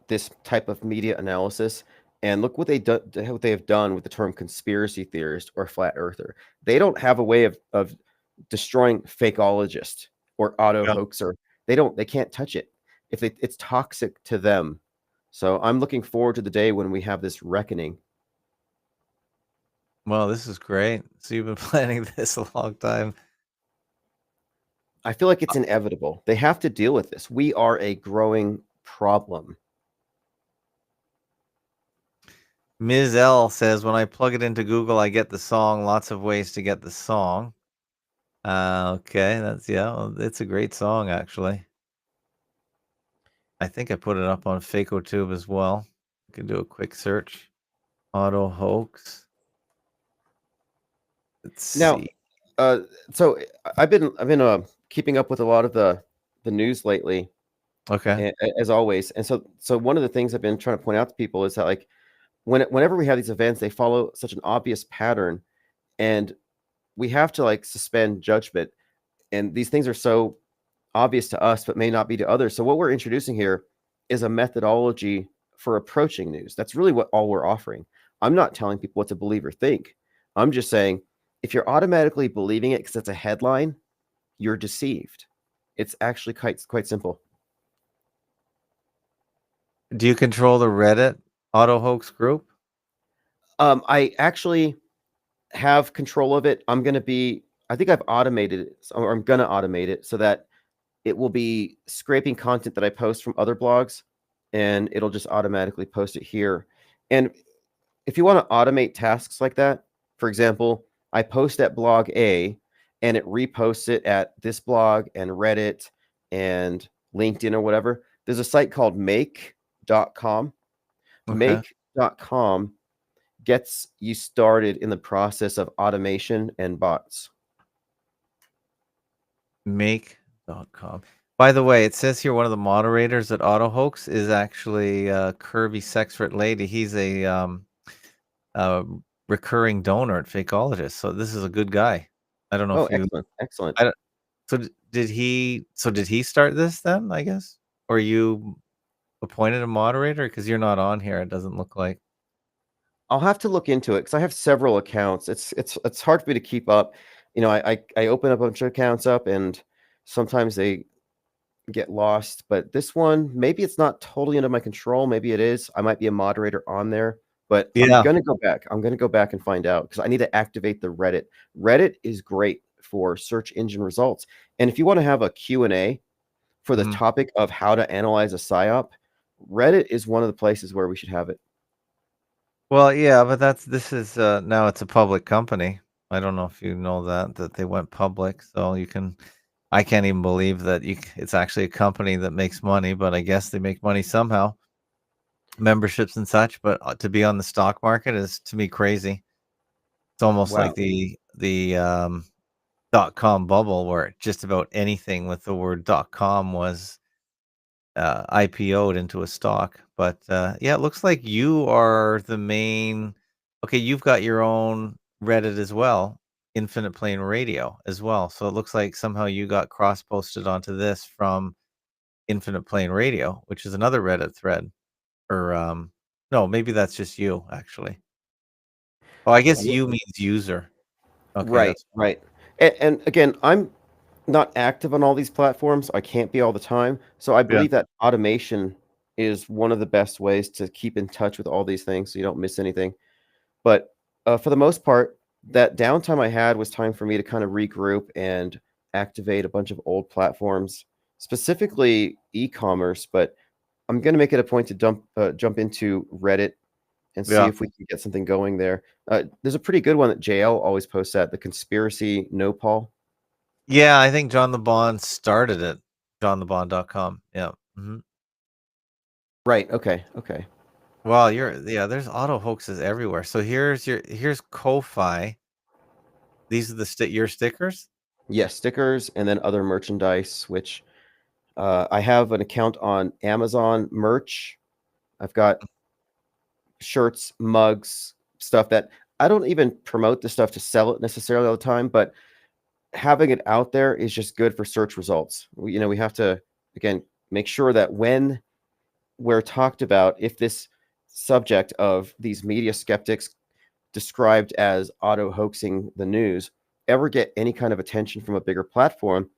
this type of media analysis. And look what what they have done with the term conspiracy theorist or flat earther. They don't have a way of destroying fakeologist or auto Yeah. hoaxer. They can't touch it. It's toxic to them. So I'm looking forward to the day when we have this reckoning. Well, this is great. So you've been planning this a long time. I feel like it's inevitable. They have to deal with this. We are a growing problem. Ms. L says, when I plug it into Google, I get the song. Lots of ways to get the song. Okay, well, it's a great song, actually. I think I put it up on Fakotube as well. You can do a quick search. Auto hoax. Let's Now, see. so I've been keeping up with a lot of the news lately, Okay. as always. And so one of the things I've been trying to point out to people is that like whenever we have these events, they follow such an obvious pattern, and we have to like suspend judgment. And these things are so obvious to us, but may not be to others. So what we're introducing here is a methodology for approaching news. That's really what all we're offering. I'm not telling people what to believe or think. I'm just saying if you're automatically believing it because it's a headline, you're deceived. It's actually quite simple. Do you control the Reddit auto hoax group? I actually have control of it. I think I've automated it, or I'm going to automate it so that it will be scraping content that I post from other blogs, and it'll just automatically post it here. And if you want to automate tasks like that, for example, I post at blog A and it reposts it at this blog and Reddit and LinkedIn or whatever. There's a site called make.com. Okay. Make.com gets you started in the process of automation and bots. Make.com. By the way, it says here one of the moderators at Auto Hoax is actually Curvy Sexfrit Lady. He's a recurring donor at Fakeologist. So this is a good guy. I don't know Oh, if you excellent. I don't so did he start this then, I guess? Or you appointed a moderator? Because you're not on here, it doesn't look like. I'll have to look into it because I have several accounts. It's hard for me to keep up. I open a bunch of accounts up and sometimes they get lost. But this one, maybe it's not totally under my control. Maybe it is. I might be a moderator on there, but I'm Yeah. gonna go back. I'm gonna go back and find out because I need to activate the Reddit. Reddit is great for search engine results. And if you want to have a Q&A for the Mhm. topic of how to analyze a PSYOP, Reddit is one of the places where we should have it. Well, yeah, but this is now it's a public company. I don't know if you know that they went public, so I can't even believe that it's actually a company that makes money, but I guess they make money somehow, memberships and such. But to be on the stock market is to me crazy. It's almost like Wow. the .com bubble where just about anything with the word .com was IPO'd into a stock. But yeah, it looks like you are the main. Okay, you've got your own Reddit as well, Infinite Plane Radio as well. So it looks like somehow you got cross posted onto this from Infinite Plane Radio, which is another Reddit thread. Or no, maybe that's just you actually. Oh, I guess you means user. Okay, Right, that's right. And again, I'm not active on all these platforms. I can't be all the time. So I yeah. believe that automation is one of the best ways to keep in touch with all these things so you don't miss anything. But for the most part, that downtime I had was time for me to kind of regroup and activate a bunch of old platforms, specifically e-commerce. But I'm going to make it a point to jump into Reddit and see Yeah. if we can get something going there. There's a pretty good one that JL always posts at, the Conspiracy No Paul. Yeah, I think John the Bond started it. JohnTheBond.com. Yeah. Right. Okay. Okay. Well, there's auto hoaxes everywhere. So here's Ko-Fi. These are your stickers? Yes, stickers and then other merchandise, which I have an account on Amazon merch. I've got shirts, mugs, stuff that I don't even promote the stuff to sell it necessarily all the time, but having it out there is just good for search results. We have to, again, make sure that when we're talked about, if this subject of these media skeptics described as auto hoaxing the news ever get any kind of attention from a bigger platform,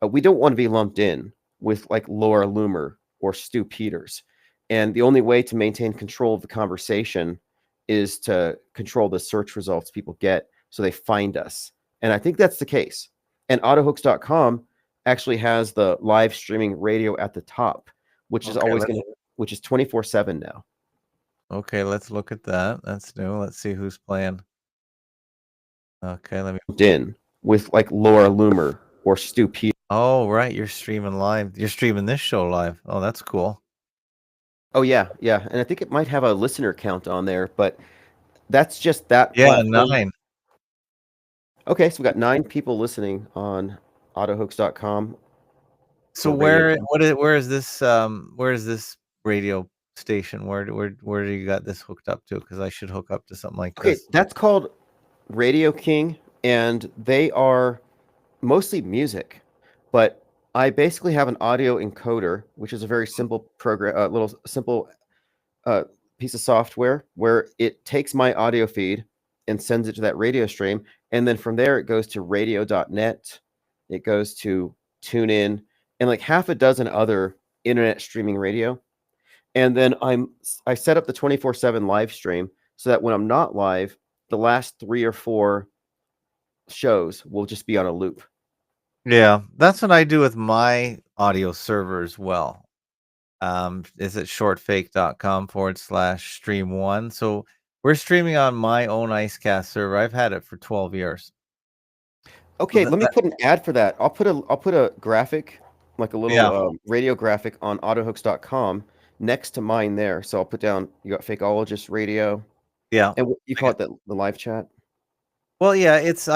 we don't want to be lumped in with like Laura Loomer or Stu Peters. And the only way to maintain control of the conversation is to control the search results people get so they find us. And I think that's the case. And autohoax.com actually has the live streaming radio at the top, which is Okay, always going to, which is 24/7 now. okay, let's look at that. That's new. Let's see who's playing. Okay, let me. In with like Laura Loomer or Stu Peters. Oh, right, you're streaming live. You're streaming this show live. Oh, that's cool. Oh yeah, yeah. And I think it might have a listener count on there, but that's just that Yeah, platform. 9. Okay, so we got 9 people listening on autohoax.com So for radio. where is this radio station? Where do you got this hooked up to? Because I should hook up to something like Okay, this. that's called Radio King, and they are mostly music, but I basically have an audio encoder, which is a very simple program, a little simple uh, piece of software where it takes my audio feed and sends it to that radio stream. And then from there, it goes to radio.net. It goes to TuneIn and like half a dozen other internet streaming radio. And then I set up the 24/7 live stream so that when I'm not live, the last 3 or 4 shows will just be on a loop. Yeah, that's what I do with my audio server as well. Is it shortfake.com/stream1. So we're streaming on my own IceCast server. I've had it for 12 years. Okay, So let me put an ad for that. I'll put a graphic, like a yeah, little radio graphic on autohooks.com next to mine there. So I'll put down, you got Fakeologist radio. yeah. And what you call it, the live chat? Well, yeah, it's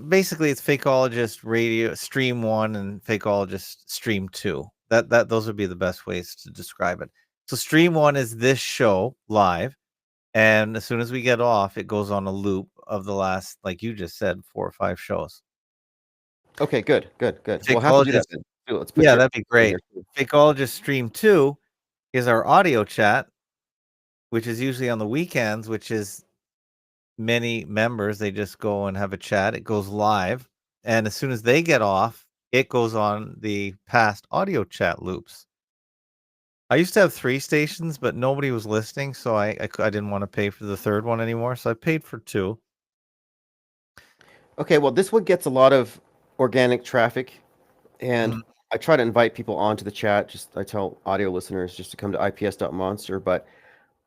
basically it's Fakeologist Radio Stream 1 and Fakeologist Stream 2. That those would be the best ways to describe it. So Stream 1 is this show live, and as soon as we get off, it goes on a loop of the last, like you just said, 4 or 5 shows. Okay, good. We'll have to do that Fakeologist, then. Let's put yeah, your that'd be in great. here too. Fakeologist Stream 2 is our audio chat, which is usually on the weekends, which is many members, they just go and have a chat. It goes live, and as soon as they get off, it goes on the past audio chat loops. I used to have 3 stations, but nobody was listening, so I didn't want to pay for the third one anymore, so I paid for 2. Okay, well, this one gets a lot of organic traffic, and Mhm. I try to invite people onto the chat. Just I tell audio listeners just to come to ips.monster. But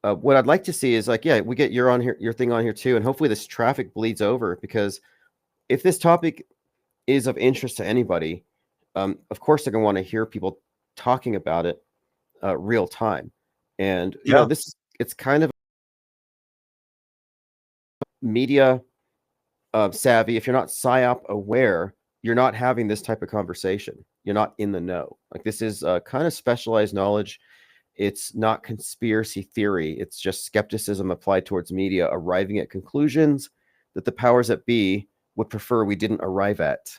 what I'd like to see is like, yeah, we get your on here, your thing on here too, and hopefully this traffic bleeds over, because if this topic is of interest to anybody, of course they're gonna want to hear people talking about it real time. And Yeah. it's kind of media savvy. If you're not psyop aware, you're not having this type of conversation. You're not in the know. Like, this is kind of specialized knowledge. It's not conspiracy theory. It's just skepticism applied towards media, arriving at conclusions that the powers that be would prefer we didn't arrive at.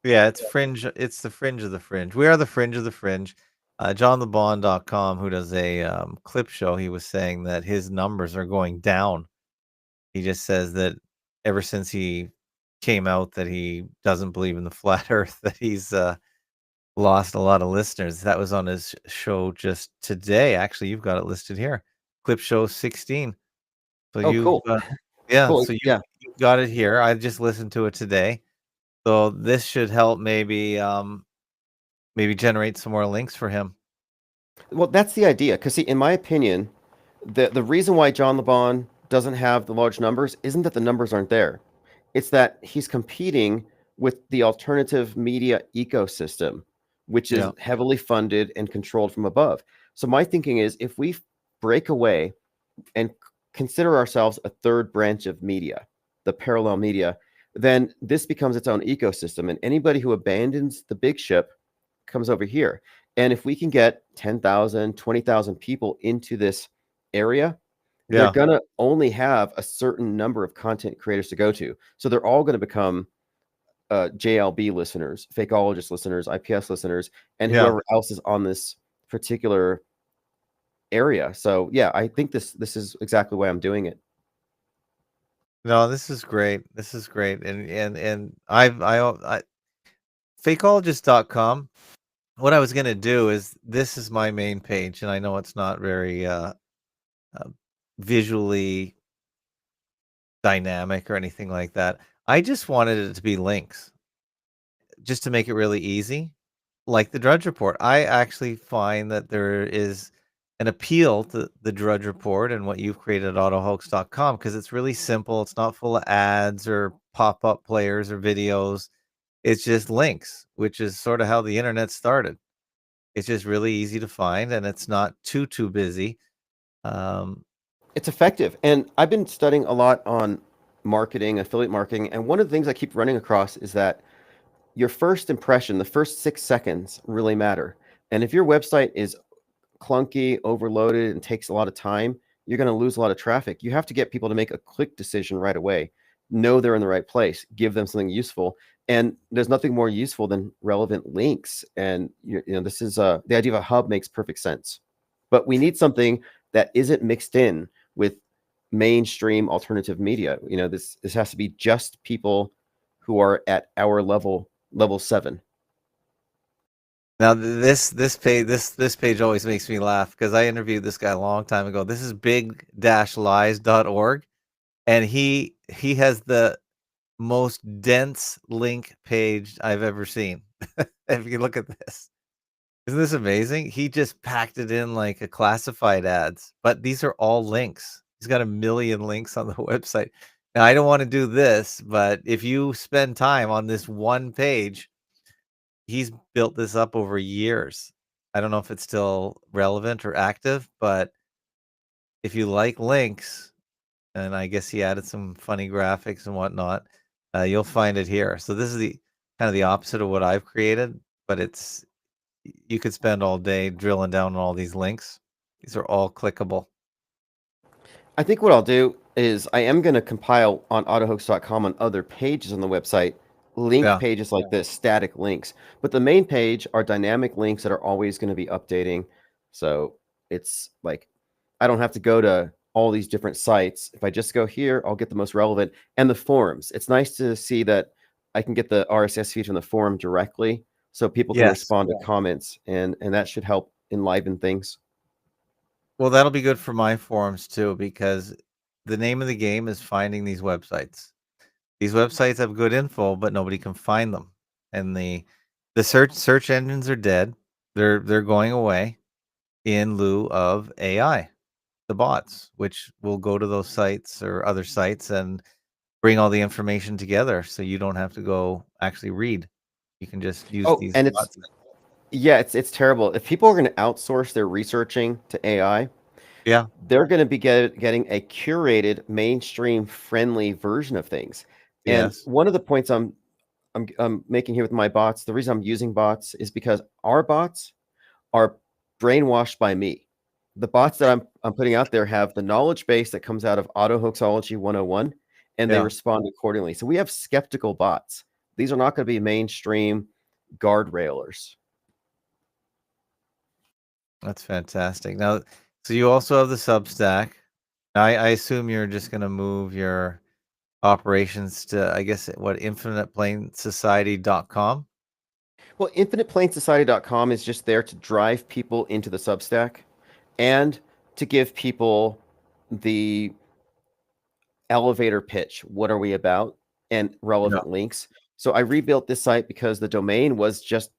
Yeah, it's fringe. It's the fringe of the fringe. We are the fringe of the fringe. JohnTheBond.com, who does a clip show, he was saying that his numbers are going down. He just says that ever since he came out that he doesn't believe in the flat Earth, that he's lost a lot of listeners. That was on his show just today. Actually, you've got it listed here. Clip show 16. So Oh, you've cool. yeah, Cool. so Yeah. you've got it here. I just listened to it today. So this should help maybe generate some more links for him. Well, that's the idea. Because, see, in my opinion, the reason why John LeBon doesn't have the large numbers isn't that the numbers aren't there. It's that he's competing with the alternative media ecosystem, which is Yeah. heavily funded and controlled from above. So my thinking is, if we break away and consider ourselves a third branch of media, the parallel media, then this becomes its own ecosystem. And anybody who abandons the big ship comes over here. And if we can get 10,000, 20,000 people into this area, they're Yeah. going to only have a certain number of content creators to go to. So they're all going to become JLB listeners, Fakeologist listeners, IPS listeners, and Yeah. whoever else is on this particular area. So yeah, I think this is exactly why I'm doing it. No, this is great. This is great. And I fakeologist.com. What I was going to do is, this is my main page, and I know it's not very uh, visually dynamic or anything like that. I just wanted it to be links, just to make it really easy, like the Drudge Report. I actually find that there is an appeal to the Drudge Report and what you've created at autohoax.com, because it's really simple. It's not full of ads or pop-up players or videos. It's just links, which is sort of how the internet started. It's just really easy to find, and it's not too busy. Um, It's effective. And I've been studying a lot on marketing, affiliate marketing, and one of the things I keep running across is that your first impression, the first 6 seconds really matter. And if your website is clunky, overloaded, and takes a lot of time, you're going to lose a lot of traffic. You have to get people to make a quick decision right away, know they're in the right place, give them something useful. And there's nothing more useful than relevant links. And this is the idea of a hub makes perfect sense. But we need something that isn't mixed in with mainstream alternative media. This has to be just people who are at our level 7. Now this page always makes me laugh, because I interviewed this guy a long time ago. This is big-lies.org, and he has the most dense link page I've ever seen. If you look at this. Isn't this amazing? He just packed it in like a classified ads, but these are all links. He's got a million links on the website. Now, I don't want to do this, but if you spend time on this one page, he's built this up over years. I don't know if it's still relevant or active, but if you like links, and I guess he added some funny graphics and whatnot, you'll find it here. So this is the kind of the opposite of what I've created, but you could spend all day drilling down on all these links. These are all clickable. I think what I'll do is I am going to compile on autohoax.com on other pages on the website, link Yeah. pages like this, static links. But the main page are dynamic links that are always going to be updating. So it's like I don't have to go to all these different sites. If I just go here, I'll get the most relevant. And the forums. It's nice to see that I can get the RSS feed from the forum directly, so people can Yes. respond to comments, and that should help enliven things. Well, that'll be good for my forums too, because the name of the game is finding these websites. These websites have good info, but nobody can find them. and the search engines are dead. They're going away in lieu of AI, the bots, which will go to those sites or other sites and bring all the information together, so you don't have to go actually read. You can just use Oh, these and bots. it's terrible. If people are going to outsource their researching to AI, Yeah. they're going to be getting a curated, mainstream friendly version of things. And Yes. one of the points I'm making here with my bots, the reason I'm using bots is because our bots are brainwashed by me. The bots that I'm putting out there have the knowledge base that comes out of Autohoaxology 101, and they Yeah. respond accordingly. So we have skeptical bots. These are not going to be mainstream guardrailers. That's fantastic. Now, so you also have the Substack. I assume you're just going to move your operations to, I guess, what, infiniteplainsociety.com? Well, infiniteplainsociety.com is just there to drive people into the Substack and to give people the elevator pitch. What are we about? And Yeah. relevant links. So I rebuilt this site because the domain was just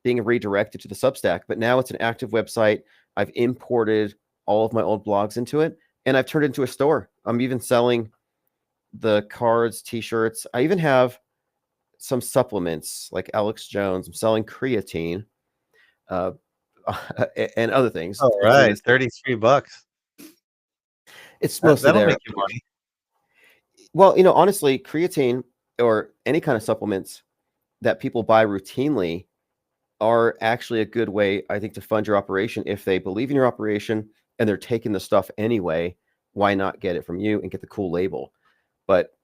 being redirected to the Substack, but now it's an active website. I've imported all of my old blogs into it, and I've turned it into a store. I'm even selling the cards, t-shirts. I even have some supplements like Alex Jones. I'm selling creatine, uh, and other things. All I mean, right, $33. it's mostly That'll there. make you money. Well, honestly, creatine or any kind of supplements that people buy routinely are actually a good way, I think, to fund your operation. If they believe in your operation and they're taking the stuff anyway, why not get it from you and get the cool label? But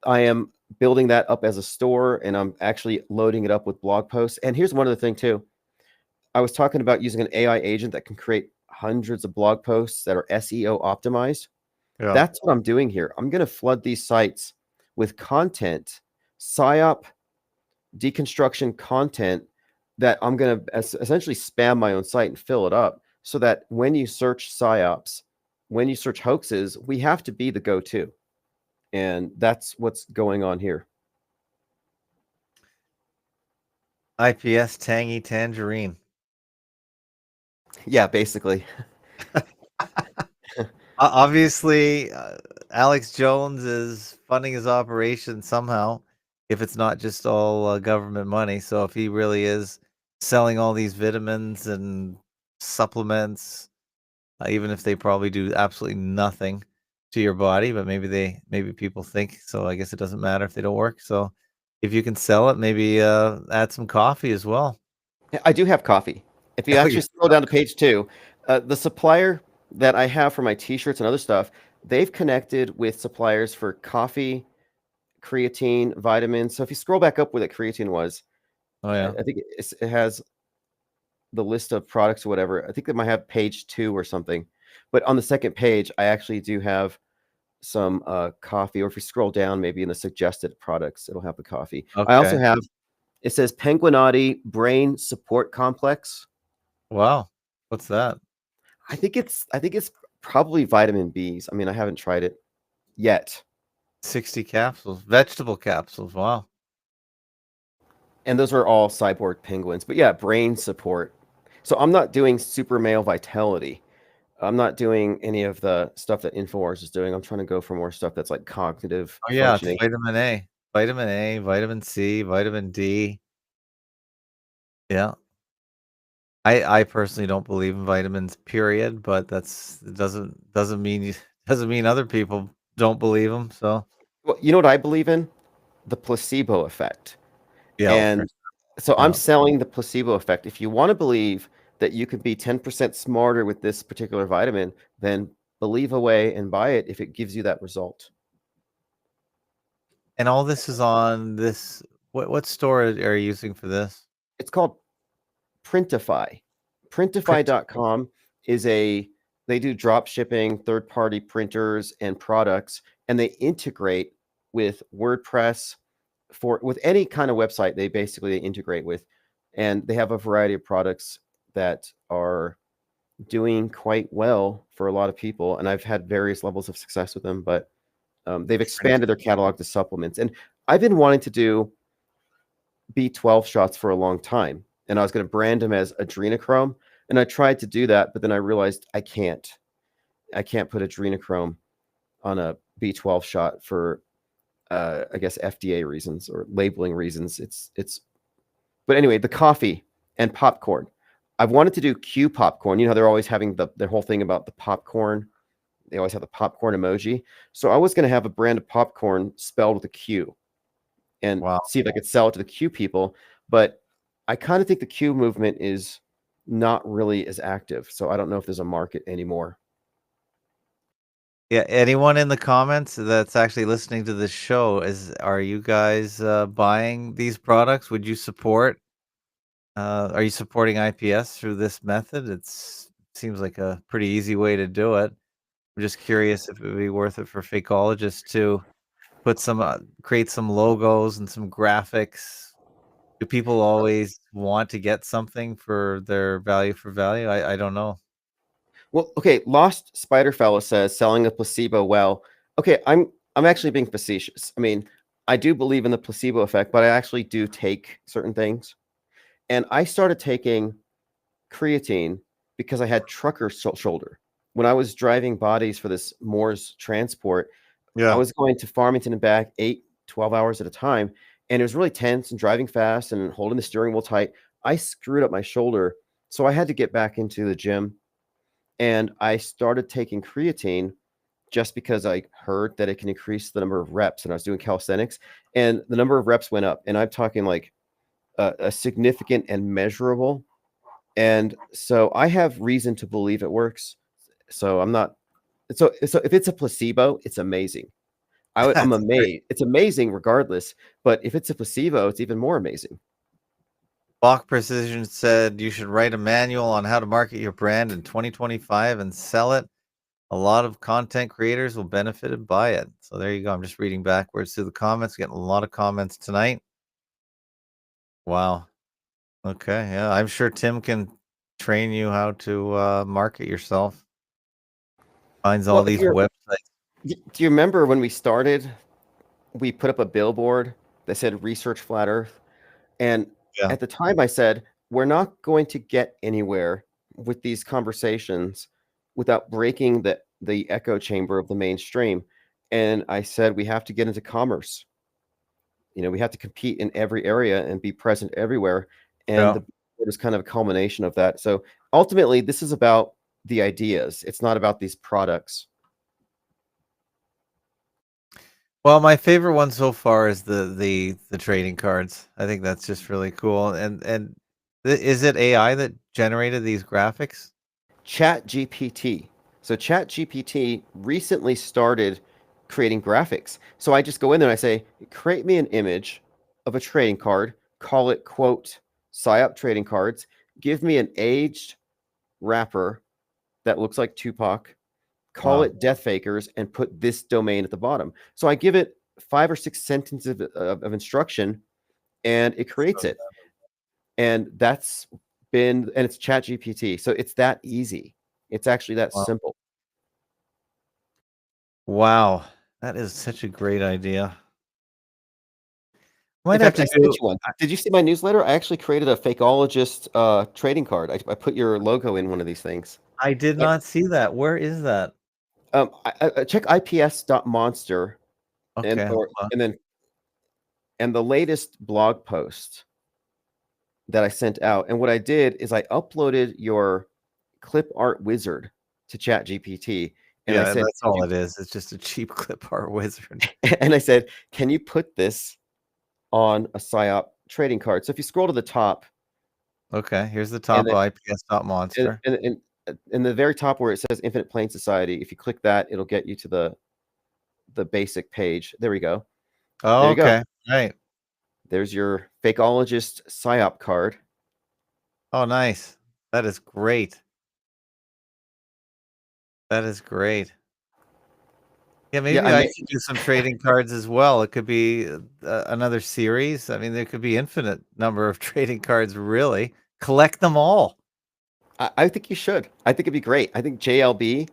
I am building that up as a store, and I'm actually loading it up with blog posts. And here's one other thing too. I was talking about using an AI agent that can create hundreds of blog posts that are SEO optimized. Yeah. That's what I'm doing here. I'm going to flood these sites with content, PSYOP deconstruction content that I'm going to essentially spam my own site and fill it up so that when you search PSYOPs, when you search hoaxes, we have to be the go-to. And that's what's going on here. IPS tangy tangerine. Yeah, basically. Obviously, Alex Jones is funding his operation somehow, if it's not just all government money. So if he really is selling all these vitamins and supplements, even if they probably do absolutely nothing to your body, but maybe people think so. I guess it doesn't matter if they don't work. So if you can sell it, maybe add some coffee as well. I do have coffee. If you Oh, yeah. actually scroll down to page 2, the supplier that I have for my t-shirts and other stuff, they've connected with suppliers for coffee, creatine, vitamins. So if you scroll back up where the creatine was, Oh, yeah. I think it has the list of products or whatever. I think they might have page 2 or something. But on the second page, I actually do have some coffee. Or if you scroll down, maybe in the suggested products, it'll have the coffee. I also Okay. have, it says Penguinati Brain Support Complex. Wow. What's that? I think it's probably vitamin B's. I mean, I haven't tried it yet. 60 capsules, vegetable capsules. Wow. And those are all cyborg penguins. But yeah, brain support. So I'm not doing super male vitality. I'm not doing any of the stuff that InfoWars is doing. I'm trying to go for more stuff that's like cognitive Oh, yeah, it's functioning. vitamin A, vitamin C, vitamin D. Yeah. I personally don't believe in vitamins, period, but it doesn't mean doesn't mean other people don't believe them. So Well, you know what I believe in? The placebo effect. yeah, well, for And so I'm yeah. selling the placebo effect. If you want to believe that you could be 10% smarter with this particular vitamin, then believe away and buy it if it gives you that result. And all this is on this. What store are you using for this? It's called Printify. Print. Printify.com is they do drop shipping, third-party printers and products, and they integrate with WordPress with any kind of website they basically integrate with. And they have a variety of products that are doing quite well for a lot of people. And I've had various levels of success with them, but they've expanded their catalog to supplements. And I've been wanting to do B12 shots for a long time, and I was going to brand them as adrenochrome. And I tried to do that, but then I realized I can't. I can't put adrenochrome on a B12 shot for, I guess, FDA reasons or labeling reasons. But anyway, the coffee and popcorn. I've wanted to do Q popcorn. You know how they're always having their whole thing about the popcorn. They always have the popcorn emoji. So I was going to have a brand of popcorn spelled with a Q and Wow. see if I could sell it to the Q people. But I kind of think the Q movement is not really as active. So I don't know if there's a market anymore. Yeah, anyone in the comments that's actually listening to this show, are you guys buying these products? Would you support? Are you supporting IPS through this method? Seems like a pretty easy way to do it. I'm just curious if it would be worth it for Fakeologists to put create some logos and some graphics. Do people always want to get something for their value for value? I don't know. Well, okay, Lost Spider Fella says selling a placebo. Well, okay, I'm actually being facetious. I mean, I do believe in the placebo effect, but I actually do take certain things. And I started taking creatine because I had trucker shoulder. When I was driving bodies for this Moore's transport, I Yeah. was going to Farmington and back 12 hours at a time. And it was really tense and driving fast and holding the steering wheel tight. I screwed up my shoulder. So I had to get back into the gym. And I started taking creatine just because I heard that it can increase the number of reps. And I was doing calisthenics and the number of reps went up. And I'm talking like a significant and measurable. And so I have reason to believe it works. So I'm not. So if it's a placebo, it's amazing. I'm That's great. amazed. It's amazing regardless. But if it's a placebo, it's even more amazing. Bach Precision said you should write a manual on how to market your brand in 2025 and sell it. A lot of content creators will benefit by it. So there you go. I'm just reading backwards through the comments, getting a lot of comments tonight. Wow. Okay. Yeah. I'm sure Tim can train you how to market yourself. Finds all Well, if these you're, websites. do you remember when we started? We put up a billboard that said "Research Flat Earth," and Yeah. at the time I said we're not going to get anywhere with these conversations without breaking the echo chamber of the mainstream. And I said we have to get into commerce. You know, we have to compete in every area and be present everywhere. And Yeah. the board is kind of a culmination of that. So ultimately, this is about the ideas. It's not about these products. Well, my favorite one so far is the trading cards. I think that's just really cool. And is it AI that generated these graphics? Chat GPT. So Chat GPT recently started creating graphics. So I just go in there and I say, create me an image of a trading card, call it quote PSYOP trading cards, give me an aged wrapper that looks like Tupac, call Wow. it Death Fakers, and put this domain at the bottom. So I give it 5 or 6 sentences of instruction and it creates it. And that's and it's Chat GPT. So it's that easy. It's actually that Wow. simple. Wow. That is such a great idea. In Might have fact, to I sent do you one. Did you see my newsletter? I actually created a Fakeologist trading card. I put your logo in one of these things. I did Like, not see that. Where is that? check ips.monster Okay, hold on. and then and the latest blog post that I sent out. And what I did is I uploaded your clip art wizard to ChatGPT, and I Yeah, said, that's all it is. It's just a cheap clip art wizard. and I said, can you put this on a PSYOP trading card? So if you scroll to the top, Okay, here's the and top of IPS.monster. in the very top where it says Infinite Plane Society, if you click that, it'll get you to the basic page. There we go. There Oh, you go. okay. Right. There's your Fakeologist PSYOP card. Oh, nice. That is great. That is great. Yeah, Yeah, maybe I should do some trading cards as well. It could be another series. I mean, there could be infinite number of trading cards, really. Collect them all. I think you should. I think it'd be great. I think JLB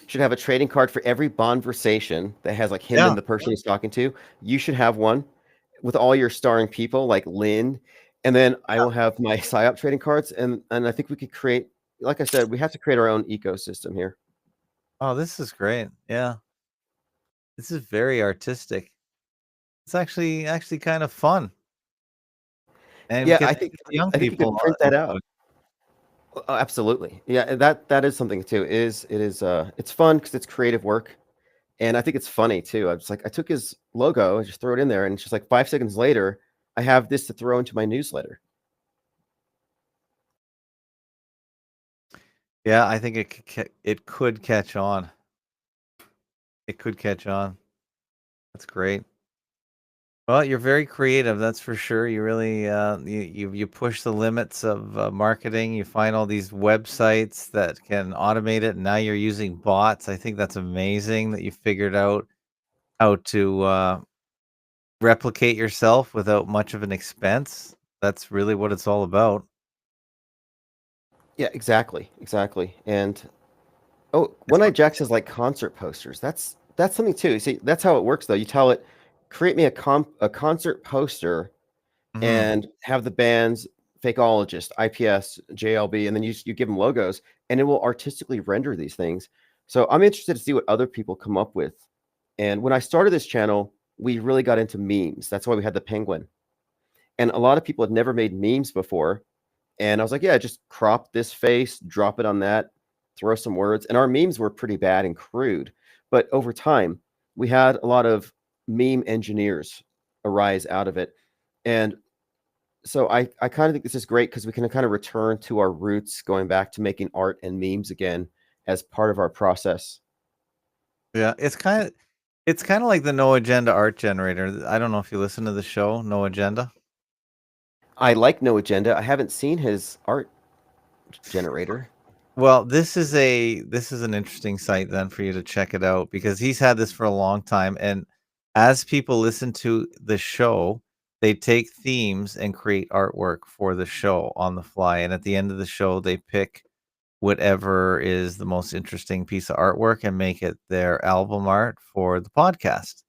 should have a trading card for every conversation that has like him Yeah. and the person he's talking to. You should have one. with all your starring people like Lynn, and then I will have my PSYOP trading cards, and I think we could create, like I said, we have to create our own ecosystem here. Oh, this is great. Yeah. This is very artistic. It's actually kind of fun. And we Yeah, get to get the young I think you could people print that into out. it. Oh, absolutely. Yeah, and that is something too. It is it's fun because it's creative work, and I think it's funny too. I was like, I took his logo, I just throw it in there, and it's just like 5 seconds later, I have this to throw into my newsletter. Yeah, I think it could catch on. It could catch on. That's great. Well, you're very creative, that's for sure. You really you push the limits of marketing. You find all these websites that can automate it, and now you're using bots. I think that's amazing that you figured out how to replicate yourself without much of an expense. That's really what it's all about. Yeah, exactly. And oh, It's One Night Jack says like concert posters. That's something too. You see, that's how it works though. You tell it, create me a concert poster mhm. and have the bands Fakeologist, IPS, JLB, and then you give them logos, and it will artistically render these things. So I'm interested to see what other people come up with. And when I started this channel, we really got into memes. That's why we had the penguin. And a lot of people had never made memes before. And I was like, yeah, just crop this face, drop it on that, throw some words. And our memes were pretty bad and crude. But over time, we had a lot of meme engineers arise out of it. And so I kind of think this is great because we can kind of return to our roots, going back to making art and memes again as part of our process. Yeah, it's kinda like the No Agenda art generator. I don't know if you listen to the show, No Agenda? I like No Agenda. I haven't seen his art generator. Well, this is an interesting site then for you to check it out because he's had this for a long time, and as people listen to the show, they take themes and create artwork for the show on the fly, and at the end of the show, they pick whatever is the most interesting piece of artwork and make it their album art for the podcast.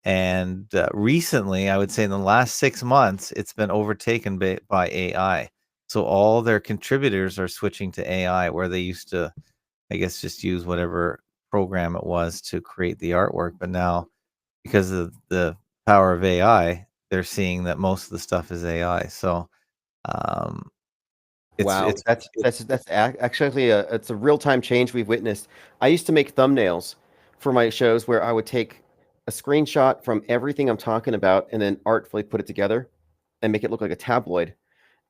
And, recently, I would say in the last 6 months, it's been overtaken by AI. So all their contributors are switching to AI, where they used to, I guess, just use whatever program it was to create the artwork, but now, because of the power of AI, they're seeing that most of the stuff is AI. So, um, it's Wow, it's actually it's a real time change we've witnessed. I used to make thumbnails for my shows where I would take a screenshot from everything I'm talking about and then artfully put it together and make it look like a tabloid.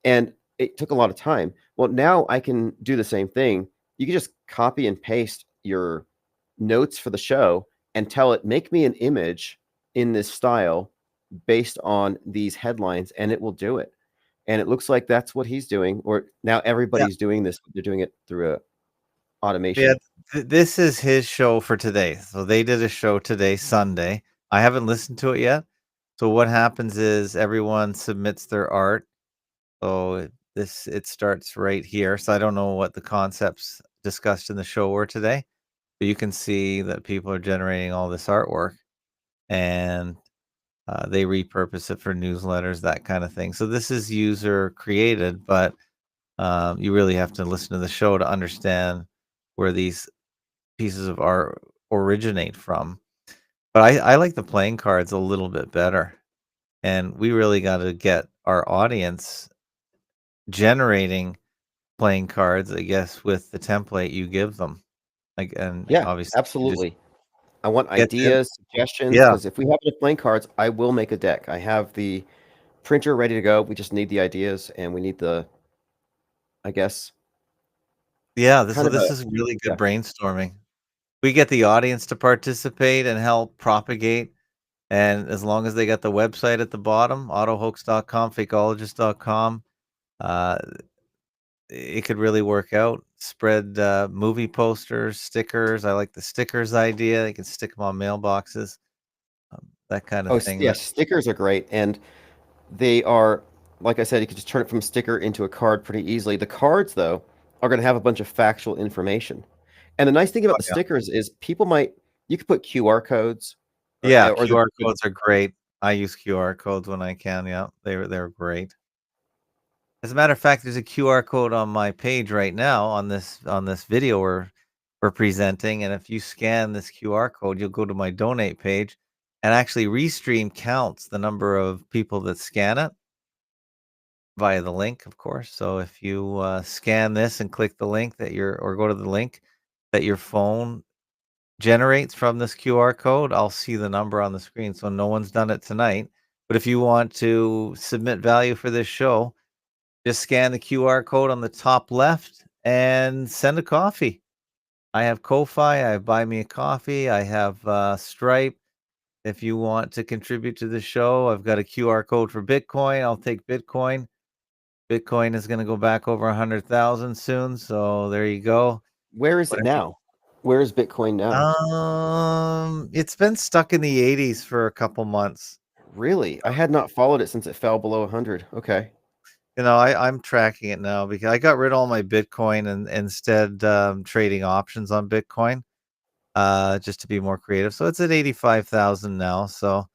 And it took a lot of time. Well, now I can do the same thing. You can just copy and paste your notes for the show and tell it, make me an image in this style based on these headlines, and it will do it. And it looks like that's what he's doing, or now yeah, everybody's doing this. They're doing it through a yeah, automation. this is his show for today. So they did a show today, Sunday. I haven't listened to it yet. So what happens is everyone submits their art. So it starts right here. So I don't know what the concepts discussed in the show were today, but you can see that people are generating all this artwork and they repurpose it for newsletters, that kind of thing. So this is user created, but you really have to listen to the show to understand where these pieces of art originate from. But I like the playing cards a little bit better. And we really got to get our audience generating playing cards, I guess, with the template you give them. Like, and Yeah, obviously you just absolutely. I want get them. ideas, suggestions, Yeah. because if we have enough playing cards, I will make a deck. I have the printer ready to go. We just need the ideas, and we need the, I guess, Yeah. kind So of a this is really good yeah. brainstorming. We get the audience to participate and help propagate. And as long as they got the website at the bottom, autohoax.com, fakeologist.com, uh, it could really work out. Spread movie posters, stickers. I like the stickers idea. You can stick them on mailboxes, that kind of Oh, thing. yeah, stickers are great, and they are, like I said, you can just turn it from a sticker into a card pretty easily. The cards, though, are going to have a bunch of factual information. And the nice thing about Oh, the yeah. stickers is you could put QR codes Yeah, or the QR codes are great. I use QR codes when I can. Yeah, they're great. As a matter of fact, there's a QR code on my page right now on this video we're presenting, and if you scan this QR code, you'll go to my donate page, and actually Restream counts the number of people that scan it via the link, of course. So if you scan this and click the link or go to the link that your phone generates from this QR code, I'll see the number on the screen. So no one's done it tonight, but if you want to submit value for this show, just scan the QR code on the top left and send a coffee. I have Ko-Fi, I have Buy Me a Coffee, I have Stripe. If you want to contribute to the show, I've got a QR code for Bitcoin. I'll take Bitcoin. Bitcoin is going to go back over 100,000 soon, so there you go. Where is it now? Where is Bitcoin now? It's been stuck in the 80s for a couple months. Really? I had not followed it since it fell below 100. Okay. I'm tracking it now because I got rid of all my Bitcoin and instead trading options on Bitcoin just to be more creative. So it's at 85,000 now. So,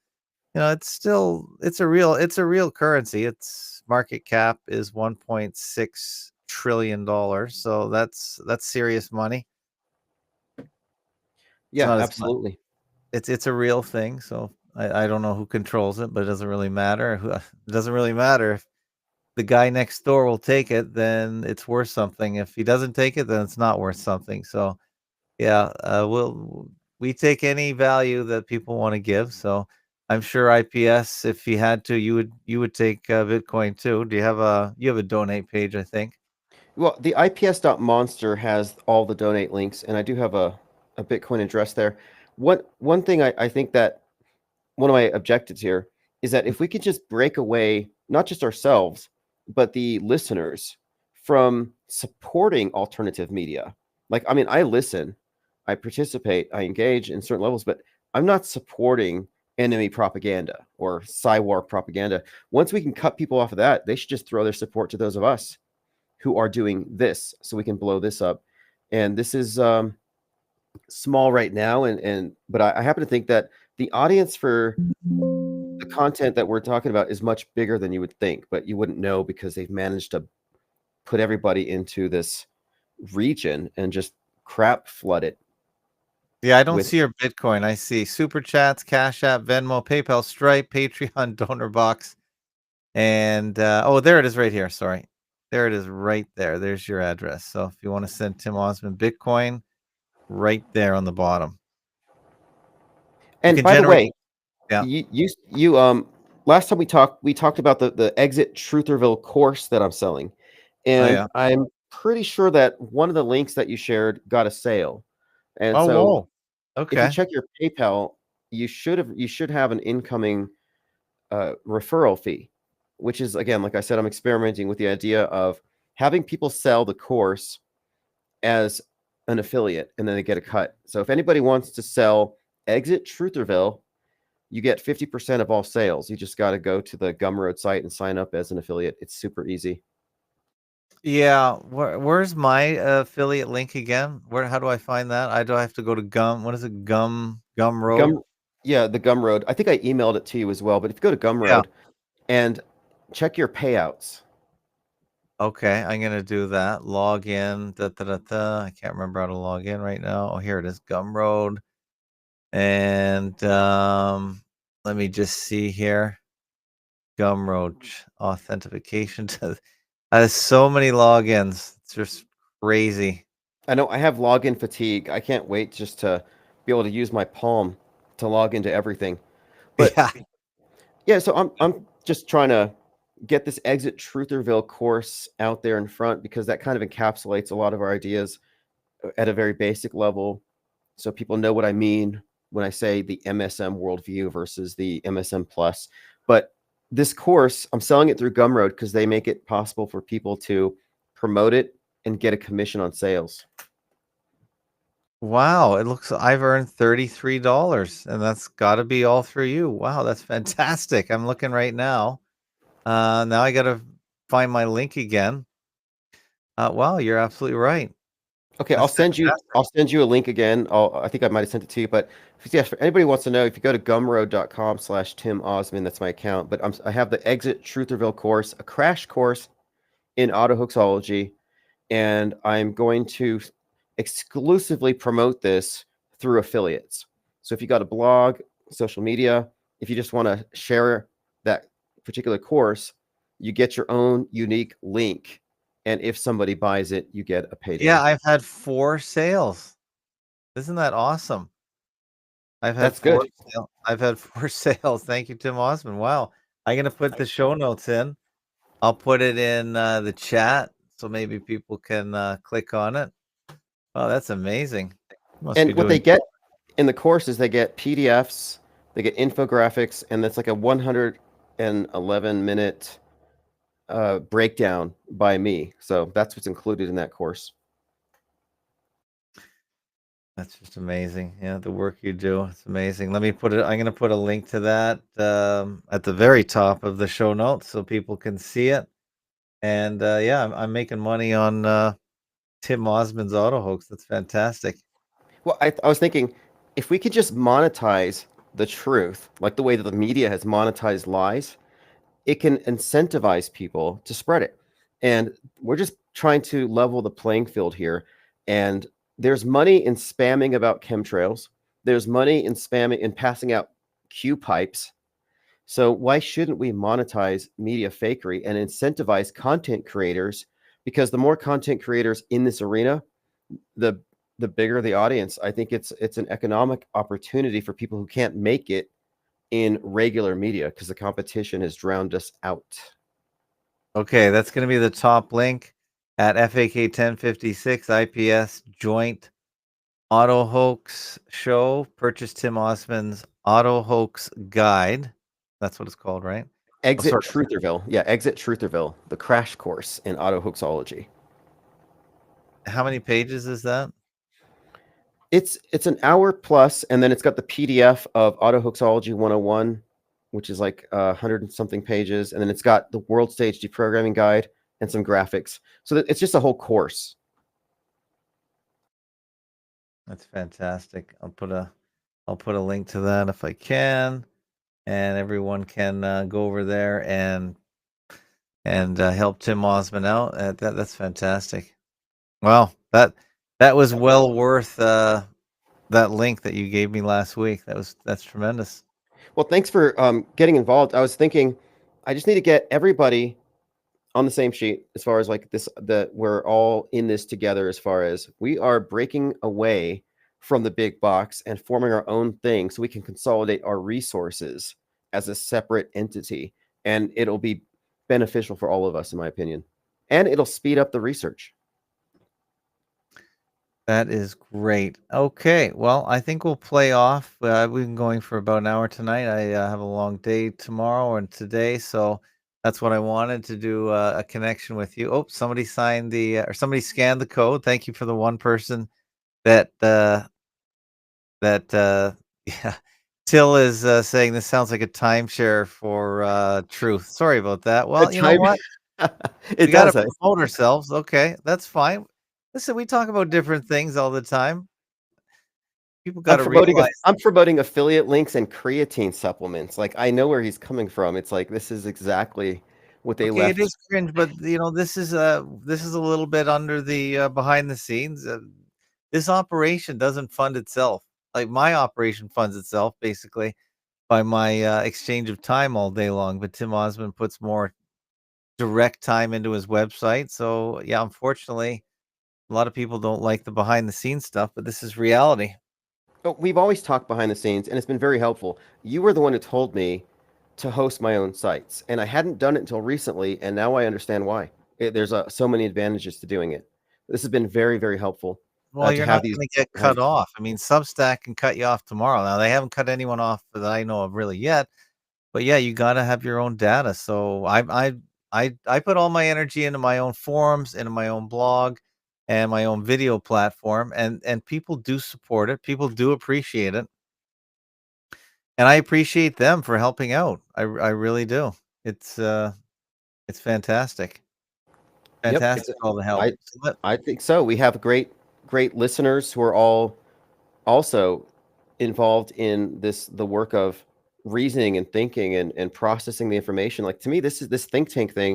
it's a real currency. Its market cap is $1.6 trillion. So that's serious money. It's Yeah, not as much. absolutely. It's a real thing. So I don't know who controls it, but it doesn't really matter. It doesn't really matter if the guy next door will take it, then it's worth something. If he doesn't take it, then it's not worth something. So yeah, we take any value that people want to give. So I'm sure IPS, if he had to, you would take Bitcoin too. Do you have a donate page? I think. Well, the IPS.monster has all the donate links, and I do have a Bitcoin address there. One thing I think that one of my objectives here is that if we could just break away, not just ourselves, but the listeners from supporting alternative media. Like, I mean, I listen, I participate, I engage in certain levels, but I'm not supporting enemy propaganda or Cywark propaganda. Once we can cut people off of that, they should just throw their support to those of us who are doing this so we can blow this up. And this is small right now, but I happen to think that the audience for the content that we're talking about is much bigger than you would think, but you wouldn't know because they've managed to put everybody into this region and just crap flood it. Yeah, I don't With see your Bitcoin. I see Super Chats, Cash App, Venmo, PayPal, Stripe, Patreon, Donor Box, and there it is right here. Sorry, there it is right there. There's your address. So if you want to send Tim Osmond Bitcoin, right there on the bottom. You and can by the generate. way, Yeah. you last time we talked about the Exit Trutherville course that I'm selling, Oh and yeah. I'm pretty sure that one of the links that you shared got a sale. And Oh so whoa. if you Okay. check your PayPal, you should have an incoming referral fee, which is, again, like I said, I'm experimenting with the idea of having people sell the course as an affiliate and then they get a cut. So if anybody wants to sell Exit Trutherville, you get 50% of all sales. You just got to go to the Gumroad site and sign up as an affiliate. It's super easy. Yeah. Where's my affiliate link again? How do I find that? Do I have to go to What is it? Gumroad? Yeah, the Gumroad. I think I emailed it to you as well, but if you go to Yeah. Gumroad and check your payouts. Okay, I'm gonna do that. Log in. Da, da, da, da. I can't remember how to log in right now. Oh, here it is, Gumroad. And let me just see here. Gumroad authentication to so many logins. It's just crazy. I know I have login fatigue. I can't wait just to be able to use my palm to log into everything. But Yeah. yeah, so I'm just trying to get this Exit Trutherville course out there in front because that kind of encapsulates a lot of our ideas at a very basic level, so people know what I mean when I say the MSM worldview versus the MSM plus. But this course, I'm selling it through Gumroad because they make it possible for people to promote it and get a commission on sales. Wow, it looks I've earned $33 and that's got to be all through you. Wow, that's fantastic. I'm looking right now. Now I got to find my link again. Wow, you're absolutely right. Okay, That's fantastic. I'll send you a link again. I think I might have sent it to you, but yeah, if anybody wants to know, if you go to gumroad.com/Tim Osman, that's my account. But I have the Exit Trutherville course, a crash course in autohoaxology, and I'm going to exclusively promote this through affiliates. So if you got a blog, social media, if you just want to share that particular course, you get your own unique link. And if somebody buys it, you get a payday. Yeah, I've had 4 sales. Isn't that awesome? That's good. I've had 4 sales. Thank you, Tim Osman. Wow. I'm gonna put the show notes in. I'll put it in the chat so maybe people can click on it. Oh, that's amazing. Must be And what doing they get in the course is they get PDFs, they get infographics, and that's like a 111-minute breakdown by me. So that's what's included in that course. That's just amazing. Yeah, the work you do. It's amazing. Let me put it, I'm going to put a link to that at the very top of the show notes so people can see it. And yeah, I'm making money on Tim Osman's auto hoax. That's fantastic. Well, I was thinking if we could just monetize the truth, like the way that the media has monetized lies, it can incentivize people to spread it. And we're just trying to level the playing field here. And there's money in spamming about chemtrails. There's money in spamming and passing out Q pipes. So why shouldn't we monetize media fakery and incentivize content creators? Because the more content creators in this arena, the bigger the audience. I think it's an economic opportunity for people who can't make it in regular media because the competition has drowned us out. Okay, that's going to be the top link at FAK 1056 IPS Joint Auto Hoax Show. Purchase Tim Osman's Auto Hoax Guide. That's what it's called, right? Exit sorry. Trutherville. Yeah, Exit Trutherville, the crash course in auto hoaxology. How many pages is that? It's an hour plus, and then it's got the PDF of Auto Hoaxology 101, which is like 100 and something pages, and then it's got the World Stage Deprogramming Guide and some graphics. So it's just a whole course. That's fantastic. I'll put a link to that if I can, and everyone can go over there and help Tim Osman out. That's fantastic. Wow, that was well worth that link that you gave me last week. That's tremendous. Well, thanks for getting involved. I was thinking, I just need to get everybody on the same sheet as far as like this, that we're all in this together, as far as we are breaking away from the big box and forming our own thing so we can consolidate our resources as a separate entity. And it'll be beneficial for all of us, in my opinion. And it'll speed up the research. That is great. Okay, well, I think we'll play off. We've been going for about an hour tonight. I have a long day tomorrow and today, so that's what I wanted to do a connection with you. Oh, somebody signed or somebody scanned the code. Thank you for the one person that yeah. Till is saying this sounds like a timeshare for truth. Sorry about that. Well, you know what? It We got to does. promote ourselves. Okay, that's fine. Listen, we talk about different things all the time. People got to realize. I'm promoting affiliate links and creatine supplements. Like, I know where he's coming from. It's like this is exactly what they Okay, left. it is cringe, but this is a little bit under the behind the scenes. This operation doesn't fund itself. Like my operation funds itself basically by my exchange of time all day long. But Tim Osman puts more direct time into his website. So yeah, unfortunately, a lot of people don't like the behind the scenes stuff, but this is reality. Oh, we've always talked behind the scenes, and it's been very helpful. You were the one who told me to host my own sites, and I hadn't done it until recently, and now I understand why. There's so many advantages to doing it. This has been very, very helpful. Well, To you're have not these going to get cut off. I mean, Substack can cut you off tomorrow. Now they haven't cut anyone off that I know of really yet, but yeah, you got to have your own data. So I put all my energy into my own forums, into my own blog, and my own video platform, and people do support it. People do appreciate it, and I appreciate them for helping out. I really do. It's fantastic. Yep, Fantastic all the help. I think so. We have great great listeners who are all also involved in the work of reasoning and thinking and processing the information. Like, to me, this think tank thing,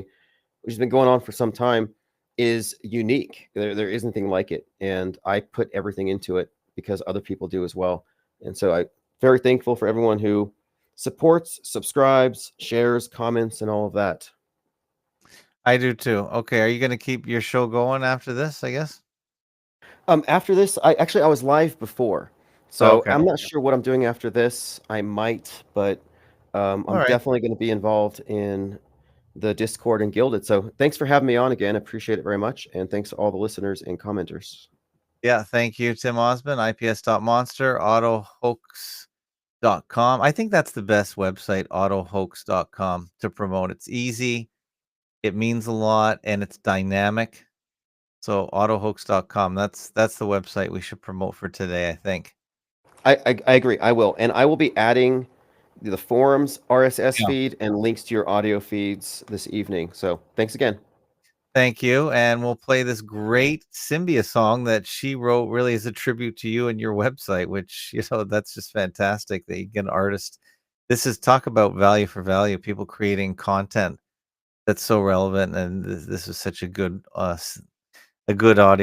which has been going on for some time, is unique. There is nothing like it, and I put everything into it because other people do as well. And so I'm very thankful for everyone who supports, subscribes, shares, comments, and all of that. I do too. Okay, are you going to keep your show going after this, I guess? After this, I was live before, so Okay. I'm not sure what I'm doing after this. I might, but All I'm right. definitely going to be involved in the Discord and Gilded. So thanks for having me on again. I appreciate it very much, and thanks to all the listeners and commenters. Yeah, thank you, Tim Osmond, IPS.monster, autohoax.com. I think that's the best website, autohoax.com, to promote. It's easy, it means a lot, and it's dynamic. So autohoax.com, that's the website we should promote for today, I think. I agree. I will, and I will be adding the forums, RSS Yeah. feed, and links to your audio feeds this evening. So thanks again. Thank you, and we'll play this great Symbia song that she wrote really as a tribute to you and your website, which, that's just fantastic that you get an artist. This is talk about value for value, people creating content that's so relevant, and this is such a good audio.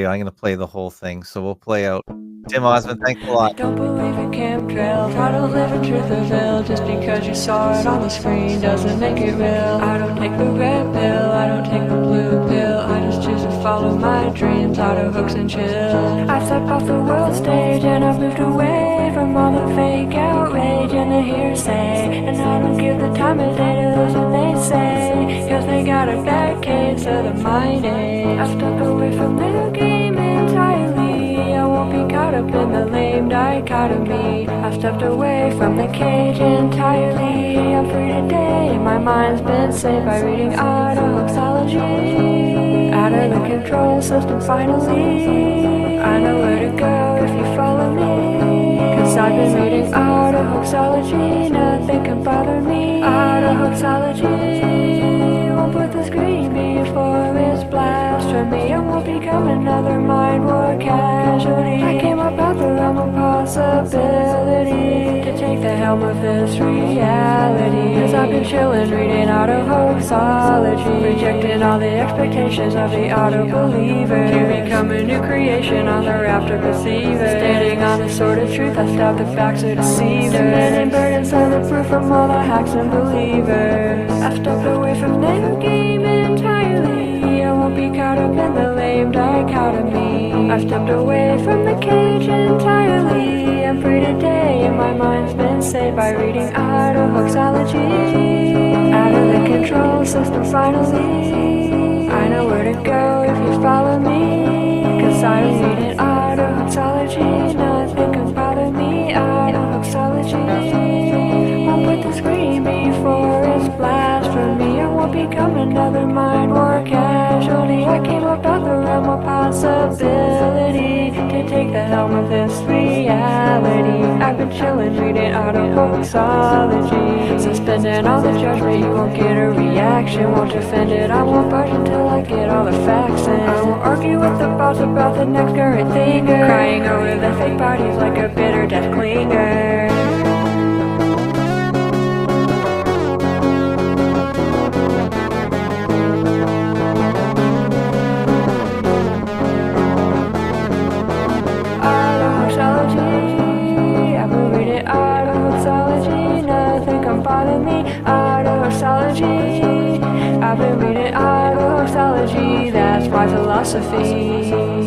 I'm going to play the whole thing, so we'll play out. Tim Osmond, thanks a I lot. don't believe in chemtrails. I don't live in truth or veil. Just because you saw it on the screen doesn't make it real. I don't take the red pill, I don't take the blue pill. I just choose to follow my dreams, auto hooks and chill. I step off the world stage and I've moved away from all the fake outrage and the hearsay. And I don't give the time of day to those when they say, cause they got a bad case of the mind age. I stepped away from the game entirely. I won't be caught up in the lame dichotomy. I've stepped away from the cage entirely. I'm free today, my mind's been saved by reading autohoaxology. Out of the control system finally. I know where to go if you follow me. Cause I've been reading autohoaxology. Nothing can bother me. Autohoaxology won't put the screen before it's blasphemy. I won't become another mind war casualty. I came up out the realm of possibility to take the helm of this reality. Cause I've been chillin' reading autohoaxology, rejecting all the expectations of the auto-believer, to become a new creation on the raft of deceivers. Standing on the sword of truth, I stab the backs of deceivers, demanding burdens of the proof from all the hacks and believers. I've stepped away from the game entirely. I won't be caught up in the lame dichotomy. I've stepped away from the cage entirely. I'm free today and my mind's been saved by reading autohoaxology. Out of the control system finally. I know where to go if you follow me. Cause I'm reading autohoaxology. Nothing can bother me. Autohoaxology won't put the screen before it's blasphemy. I won't become another mind war casualty. I came up out the realm of possibility to take the helm of this reality. I've been chillin' reading autohoaxology, suspending all the judgment. You won't get a reaction, won't defend it. I won't budge until I get all the facts in. I won't argue with the boss about the next current thinker, crying over the fake bodies like a bitter death clinger. Autohoaxology, I've been reading autohoaxology, that's my philosophy.